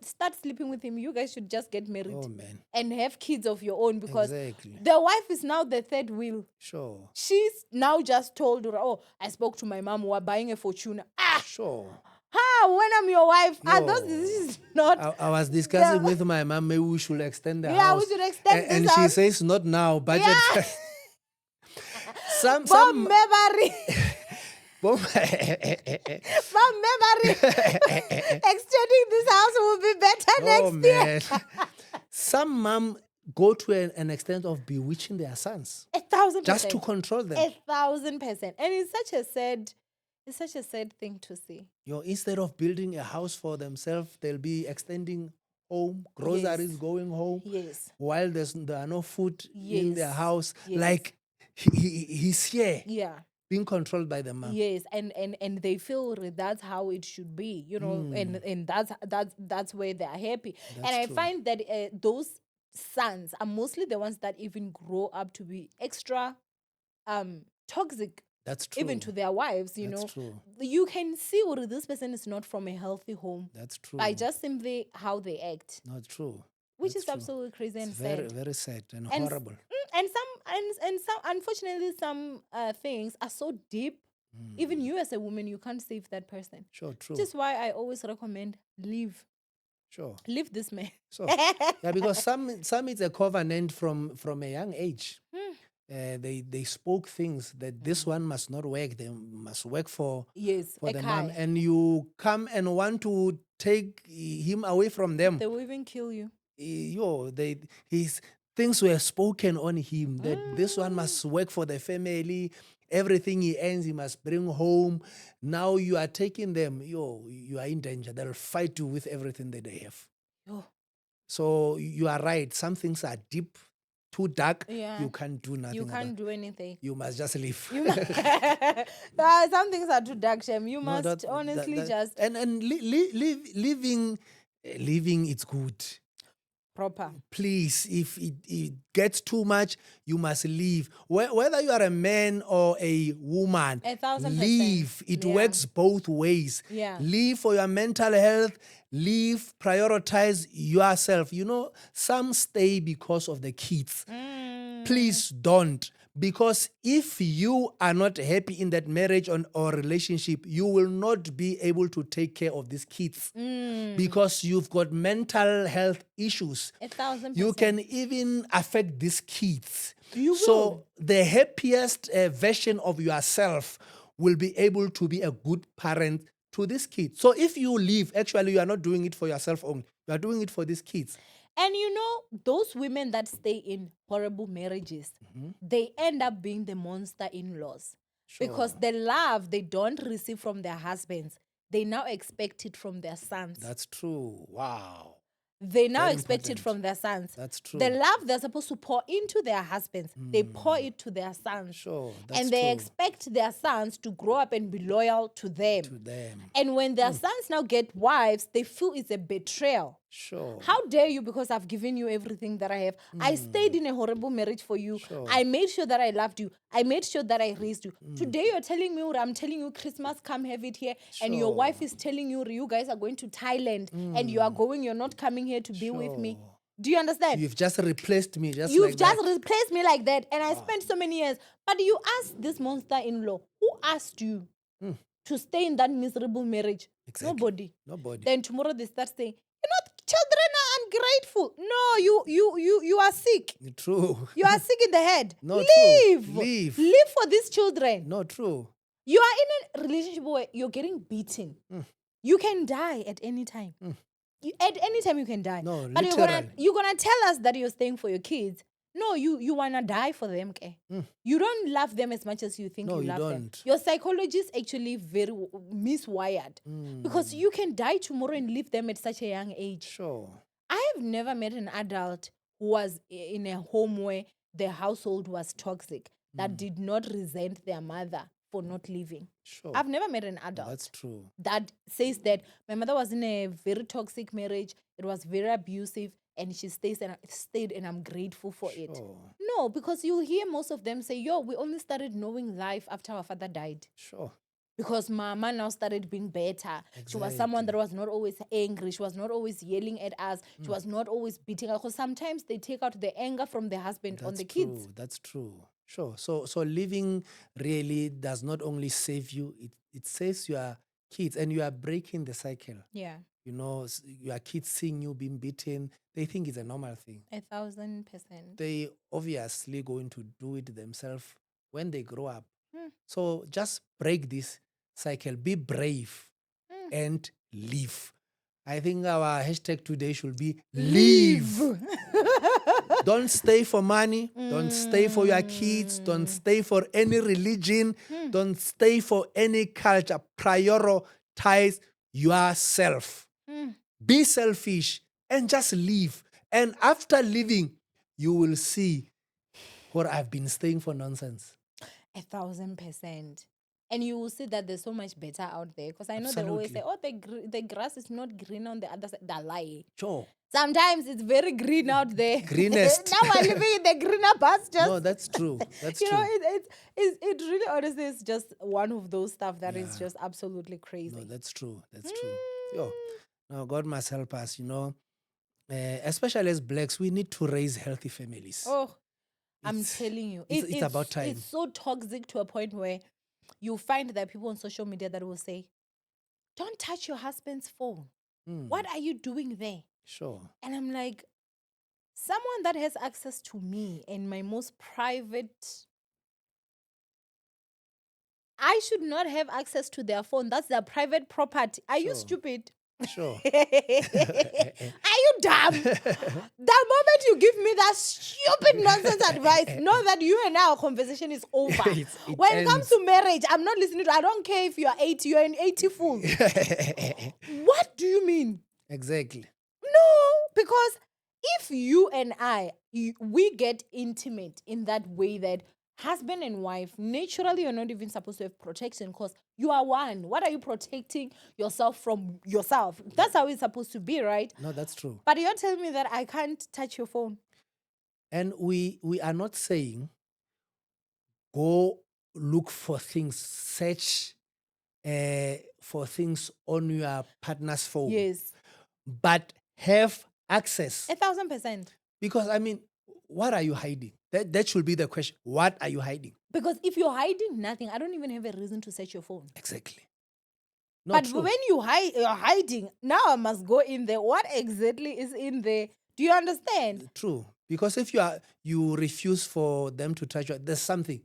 start sleeping with him. You guys should just get married Oh, man. and have kids of your own because Exactly. the wife is now the third wheel. Sure. She's now just told her, oh, I spoke to my mom, we're buying a Fortuna. Sure. When I'm your wife, are Yo, those decisions not... I was discussing with my mom, maybe we should extend the Yeah, house. we should extend and this she house. says not now. Budget. Yeah. some Bomb memory. Bomb Bomb memory. Extending this house will be better next year. Some mom go to an extent of bewitching their sons 1,000%. just to control them. 1,000%. And it's such a sad thing to see. Instead of building a house for themselves, they'll be extending home, groceries Yes. going home. Yes. While there are no food in their Yes. house. Yes. Like he's here. Yeah. Being controlled by the mom. Yes, and they feel that's how it should be, and that's where they are happy. That's and I true. find that those sons are mostly the ones that even grow up to be extra toxic. That's true. Even to their wives, That's true. You can see what this person is not from a healthy home. That's true. By just simply how they act. Not true. Which That's is absolutely crazy and very, sad. very sad and And horrible. And some unfortunately some things are so deep. Even you as a woman, you can't save that person. Sure, true. Which is why I always recommend leave. Sure. Leave this man. So yeah, because some it's a covenant from a young age. They spoke things that this one must not work. They must work for the mom, and you come and want to take him away from them. They will even kill you. His things were spoken on him that this one must work for the family. Everything he earns, he must bring home. Now you are taking them. You are in danger. They'll fight you with everything that they have. So you are right. Some things are deep, too dark. Yeah. You can't do nothing. You can't do anything. You must just leave. Some things are too dark, Shem. You must honestly just... And living, it's good. Proper. Please, if it gets too much, you must leave. Whether you are a man or a woman, 1,000%. leave. It works both ways. Yeah. Leave for your mental health. Leave, prioritize yourself. Some stay because of the kids. Please don't. Because if you are not happy in that marriage or relationship, you will not be able to take care of these kids. Because you've got mental health issues. 1,000%. You can even affect these kids. You so will. The happiest version of yourself will be able to be a good parent to these kids. So if you leave, actually you are not doing it for yourself only. You are doing it for these kids. And you know, those women that stay in horrible marriages, they end up being the monster-in-laws. Because Sure. the love they don't receive from their husbands, they now expect it from their sons. That's true. Wow. They now Very expect it important. from their sons. That's The true. love they're supposed to pour into their husbands, they pour it to their sons. Sure. That's And they true. expect their sons to grow up and be loyal to them. To them. And when their sons now get wives, they feel it's a betrayal. Sure. How dare you, because I've given you everything that I have. I stayed in a horrible marriage for you. Sure. I made sure that I loved you. I made sure that I raised you. Today you're telling me, I'm telling you, Christmas, come have it here. And your Sure. wife is telling you guys are going to Thailand and you are going, you're not coming here to be with me. Sure. Do you understand? You've just replaced me just You've like just that. replaced me like that. And I spent so many years. But you asked this monster-in-law, who asked you to stay in that miserable marriage? Exactly. Nobody. Nobody. Then tomorrow they start saying, you know, children are ungrateful. No, you are sick. True. You are sick in the head. No, Leave. true. Leave. Live for these children. No, true. You are in a relationship where you're getting beaten. You can die at any time. At any time you can die. No, but literally. you're gonna tell us that you're staying for your kids. No, you wanna die for them, okay? You don't love them as much as you think No, you you love them. don't. Your psychology is actually very miswired because you can die tomorrow and leave them at such a young age. Sure. I have never met an adult who was in a home where the household was toxic that did not resent their mother for not leaving. Sure. I've never met an adult That's true. that says that my mother was in a very toxic marriage. It was very abusive, and she stayed, and I'm grateful for it. Sure. No, because you hear most of them say, "Yo, we only started knowing life after our father died." Sure. Because mama now started being better. She was someone that was not always angry. She was not always yelling at us. She was not always beating us. Because sometimes they take out the anger from the husband on the kids. That's true. Sure. So living really does not only save you, it saves your kids, and you are breaking the cycle. Yeah, You know, your kids seeing you being beaten, they think it's a normal thing. 1,000%. They obviously going to do it themselves when they grow up. So just break this cycle. Be brave and live. I think our hashtag today should be live. Don't stay for money. Don't stay for your kids. Don't stay for any religion. Don't stay for any culture. Prioritize yourself. Be selfish and just live. And after living, you will see what I've been staying for nonsense. 1,000%. And you will see that there's so much better out there. Because I know they always say, oh, the grass is not green on the other side. They lie. Sure. Sometimes it's very green out there. Greenest. Now we're living in the greener pastures. No, that's true. That's you true. know, it really honestly is just one of those stuff that is just absolutely crazy. No, that's true. That's true. Yo, now God must help us, you know. Especially as blacks, we need to raise healthy families. Oh, I'm telling you. It's about time. It's so toxic to a point where you find that people on social media that will say, don't touch your husband's phone. What are you doing there? Sure. And I'm like, someone that has access to me and my most private, I should not have access to their phone. That's their private property. Are you stupid? Sure. Are you dumb? The moment you give me that stupid nonsense advice, know that you and our conversation is over. When it comes to marriage, I'm not listening to. I don't care if you are 80, you're an 80 fool. What do you mean? Exactly. No, because if you and we get intimate in that way that husband and wife, naturally you're not even supposed to have protection because you are one. What are you protecting yourself from yourself? That's how it's supposed to be, right? No, that's true. But you're telling me that I can't touch your phone. And we are not saying go look for things, search for things on your partner's phone. Yes. But have access. 1,000%. Because, I mean, what are you hiding? That should be the question. What are you hiding? Because if you're hiding nothing, I don't even have a reason to search your phone. Exactly. But when you're hiding, now I must go in there. What exactly is in there? Do you understand? True. Because if you refuse for them to touch you, there's something.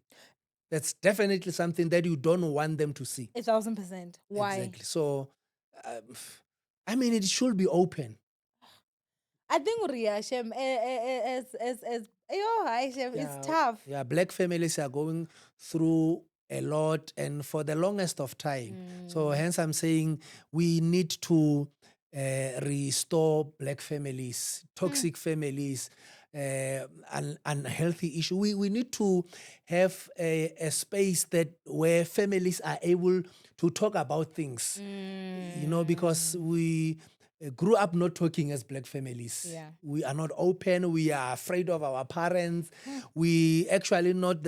That's definitely something that you don't want them to see. 1,000%. Why? Exactly. So, I mean, it should be open. I think Ria Shem as yo hi Shem, it's Yeah, tough. yeah, black families are going through a lot and for the longest of time. So hence I'm saying we need to restore black families, toxic families, unhealthy issue. We need to have a space that where families are able to talk about things, you know, because we grew up not talking as black families. Yeah. We are not open. We are afraid of our parents. We actually not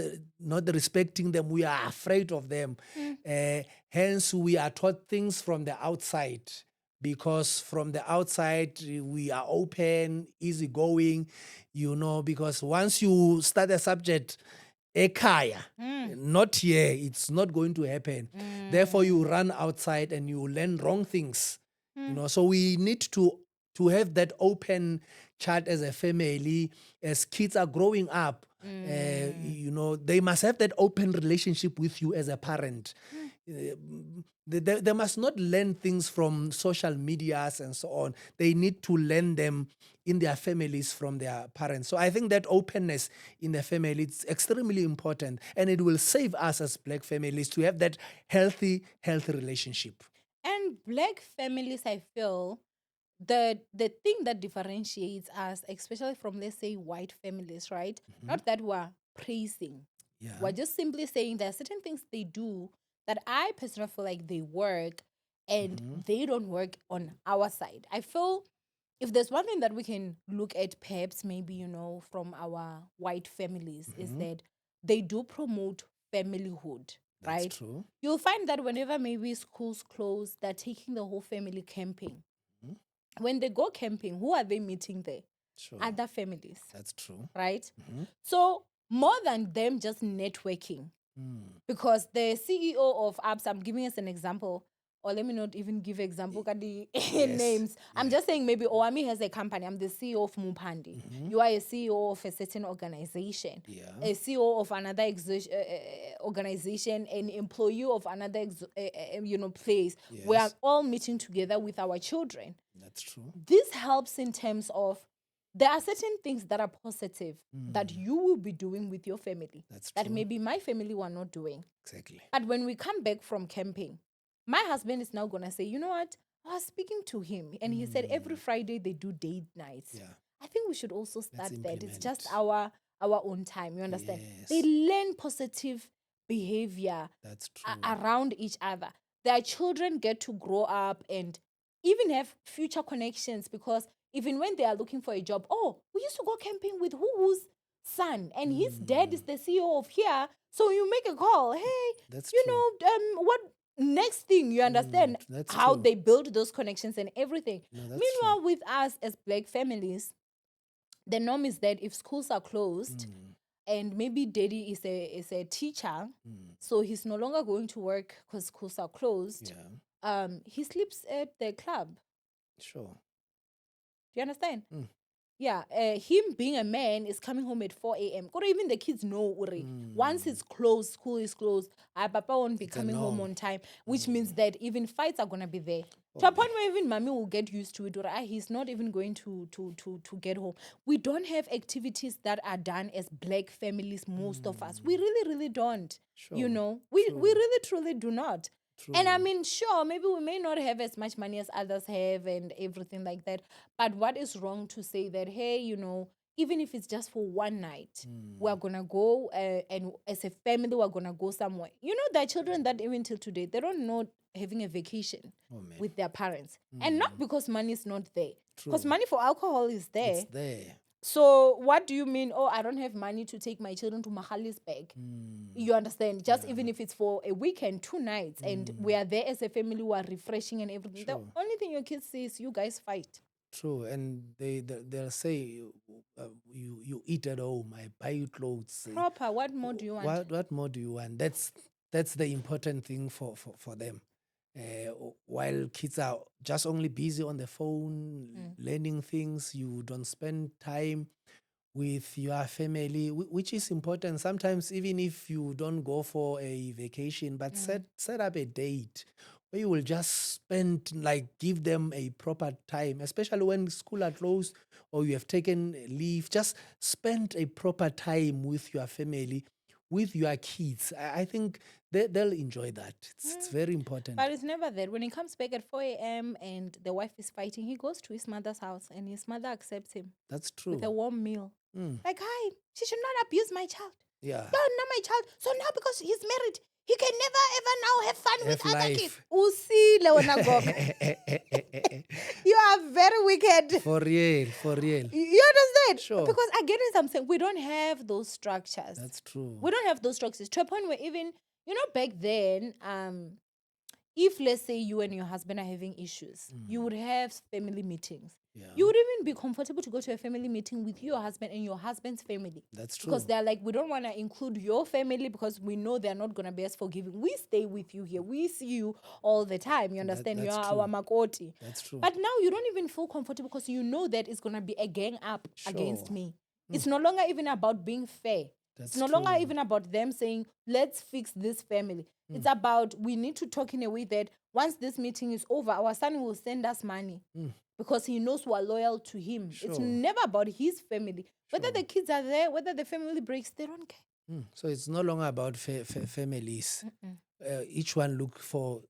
respecting them. We are afraid of them. Hence, we are taught things from the outside. Because from the outside, we are open, easygoing, you know, because once you start a subject, ekaya, not here, it's not going to happen. Therefore, you run outside and you learn wrong things. You know, so we need to have that open chat as a family, as kids are growing up. You know, they must have that open relationship with you as a parent. They must not learn things from social medias and so on. They need to learn them in their families from their parents. So I think that openness in the family is extremely important, and it will save us as black families to have that healthy relationship. And black families, I feel the thing that differentiates us, especially from let's say white families, right? Not that we're praising. Yeah. We're just simply saying there are certain things they do that I personally feel like they work and they don't work on our side. I feel if there's one thing that we can look at, perhaps maybe, you know, from our white families, is that they do promote familyhood, That's right? true. You'll find that whenever maybe schools close, they're taking the whole family camping. When they go camping, who are they meeting there? Sure. Other families, That's true. right? So more than them just networking, because the CEO of apps, I'm giving us an example, or let me not even give example, the names. I'm just saying maybe Owamie has a company. I'm the CEO of Mupandi. You are a CEO of a certain organization, Yeah. a CEO of another organization, an employee of another place. We are Yes. all meeting together with our children. That's true. This helps in terms of there are certain things that are positive that you will be doing with your family That's that true. maybe my family were not doing. Exactly. But when we come back from camping, my husband is now going to say, you know what? I was speaking to him and he said every Friday they do date nights. Yeah. I think we should also start that. It's just implement. our own time. You understand? They Yes. learn positive behavior That's true. around each other. Their children get to grow up and even have future connections, because even when they are looking for a job, oh, we used to go camping with who's son, and his dad is the CEO of here. So you make a call, hey, That's you true. know, what next thing, you understand That's how true. they build those connections and everything. No, that's Meanwhile, with us as black families, the norm is that if schools are closed and maybe daddy is a teacher, so he's no longer going to work because schools are closed. Yeah. He sleeps at the club. Sure. Do you understand? Yeah, him being a man is coming home at 4 a.m. Or even the kids know, Uri, once it's closed, school is closed, Papa won't be It's a coming home norm. on time, which means that even fights are going to be there. To a point where even mommy will get used to it, or he's not even going to get home. We don't have activities that are done as black families, most of us. We really, really don't. You Sure. know, we True. really, truly do not. True. And I mean, sure, maybe we may not have as much money as others have and everything like that. But what is wrong to say that, hey, you know, even if it's just for one night, we're going to go and as a family, we're going to go somewhere. You know, there are children that even till today, they don't know having a vacation with their parents. And not because money is not there. Because True. money for alcohol is there. It's there. So what do you mean? Oh, I don't have money to take my children to Mahalisburg. You understand? Just even if it's for a weekend, 2 nights, and we are there as a family, we are refreshing and everything. The only thing your kids say is you guys fight. True, and they'll say, you eat at home. I buy you clothes. Proper. What more do you want? What more do you want? That's the important thing for them. While kids are just only busy on the phone, learning things, you don't spend time with your family, which is important. Sometimes even if you don't go for a vacation, but set up a date where you will just spend, like, give them a proper time, especially when school are closed or you have taken leave. Just spend a proper time with your family, with your kids. I think they'll enjoy that. It's Mm. very important. But it's never that. When he comes back at 4 a.m. and the wife is fighting, he goes to his mother's house and his mother accepts him That's with true. a warm meal. Mm, Like, hi, she should not abuse my child. yeah. No, not my child. So now because he's married, he can never ever now have fun with Have other kids. life. Usile wena gogo. You are very wicked. For real, for real. You understand? Sure. Because again, as I'm saying, we don't have those structures. That's true. We don't have those structures to a point where even, back then, if let's say you and your husband are having issues, you would have family meetings. Yeah. You would even be comfortable to go to a family meeting with your husband and your husband's family. That's true. Because they're like, we don't want to include your family because we know they're not going to be as forgiving. We stay with you here. We see you all the time. You understand? that's You are true. our makoti. That's true. But now you don't even feel comfortable because you know that it's going to be a gang up against Sure. me. It's no longer even about being fair. That's It's no longer true. even about them saying, let's fix this family. It's about we need to talk in a way that once this meeting is over, our son will send us money because he knows we are loyal to him. It's Sure. never about his family. Whether Sure. the kids are there, whether the family breaks, they don't care. So it's no longer about families. Each one look for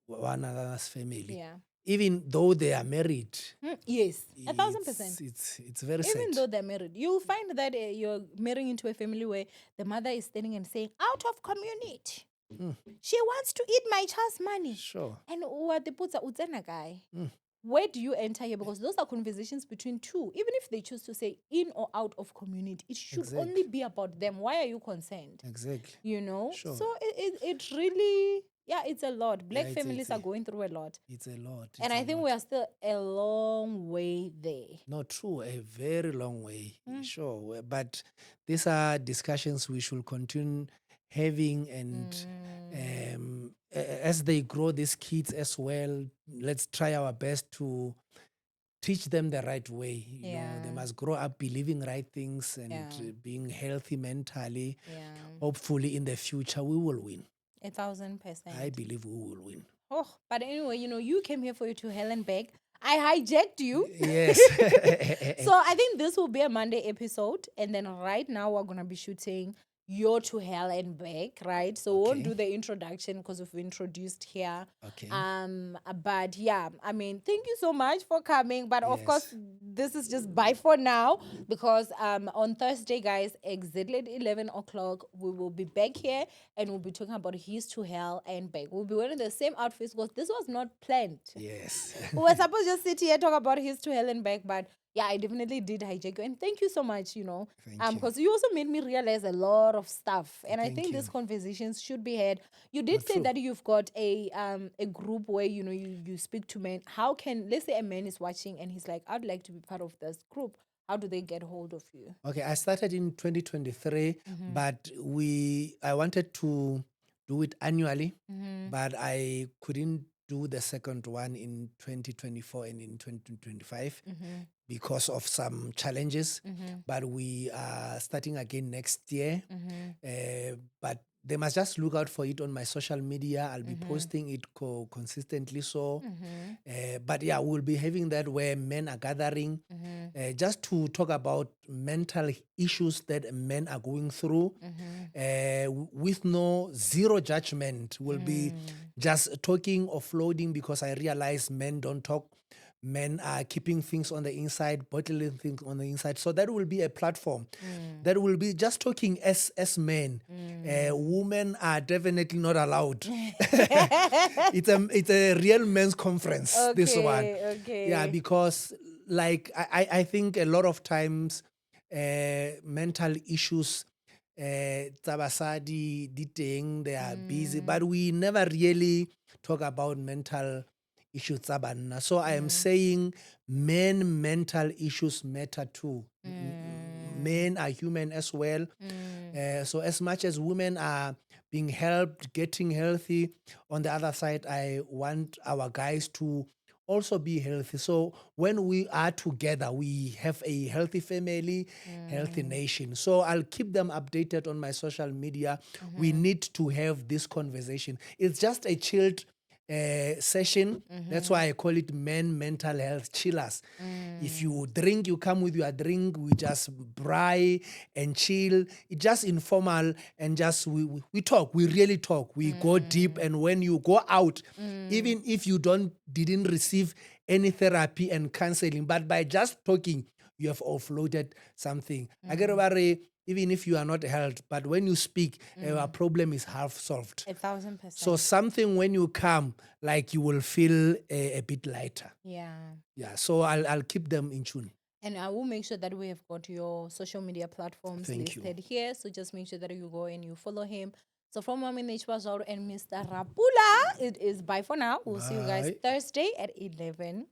one another's family. Yeah. Even though they are married. Yes, 1,000%. It's very Even sad. though they're married, you'll find that you're marrying into a family where the mother is standing and saying, out of community. She wants to eat my child's money. Sure. And what the puts a guy. Where do you enter here? Because those are conversations between two. Even if they choose to say in or out of community, it should Exactly. only be about them. Why are you concerned? Exactly. You know? Sure. So it really, it's a lot. Black it's families are going through a lot. It's a lot. And I think we are still a long way there. Not true, a very long way. Sure. But these are discussions we should continue having, and as they grow, these kids as well, let's try our best to teach them the right way. You know, they must grow up believing right things and being healthy mentally. Yeah. Hopefully in the future we will win. 1,000%. I believe we will win. Oh, but anyway, you came here for you to hell and back. I hijacked you. Yes. So I think this will be a Monday episode. And then right now we're going to be shooting You're to Hell and Back, right? So we won't do the introduction because we've introduced here. Okay. But yeah, I mean, thank you so much for coming. But of Yes. course, this is just bye for now because on Thursday, guys, exactly at 11 o'clock, we will be back here and we'll be talking about His to Hell and Back. We'll be wearing the same outfits because this was not planned. Yes. We were supposed to just sit here talk about His to Hell and Back, but yeah, I definitely did hijack you. And thank you so much, Thank you. because you also made me realize a lot of stuff. And I Thank think you. these conversations should be had. You did say true. that you've got a group where, you speak to men. How can, let's say a man is watching and he's like, I'd like to be part of this group. How do they get hold of you? Okay, I started in 2023, but I wanted to do it annually, but I couldn't do the second one in 2024 and in 2025 because of some challenges. But we are starting again next year. But they must just look out for it on my social media. I'll be posting it consistently. But yeah, we'll be having that where men are gathering just to talk about mental issues that men are going through with zero judgment. We'll be just talking, offloading, because I realize men don't talk. Men are keeping things on the inside, bottling things on the inside. So that will be a platform that will be just talking as men. Women are definitely not allowed. It's a real men's conference, this one. Okay. Yeah, because like I think a lot of times mental issues, tabasadi, diteng, they are busy, but we never really talk about mental issues. So I am saying mental issues matter too. Men are human as well. So as much as women are being helped, getting healthy, on the other side, I want our guys to also be healthy. So when we are together, we have a healthy family, healthy nation. So I'll keep them updated on my social media. We need to have this conversation. It's just a chilled session. That's why I call it men mental health chillers. If you drink, you come with your drink. We just braai and chill. It's just informal and just we talk. We really talk. We go deep. And when you go out, even if you didn't receive any therapy and counseling, but by just talking, you have offloaded something. I get worry, even if you are not helped, but when you speak, our problem is half solved. 1,000%. So something when you come, like you will feel a bit lighter. Yeah. Yeah. So I'll keep them in tune. And I will make sure that we have got your social media platforms Thank you. listed here. So just make sure that you go and you follow him. So from Owamie Nechwazoro and Mr. Rapula, it is bye for now. We'll see you guys Bye. Thursday at 11.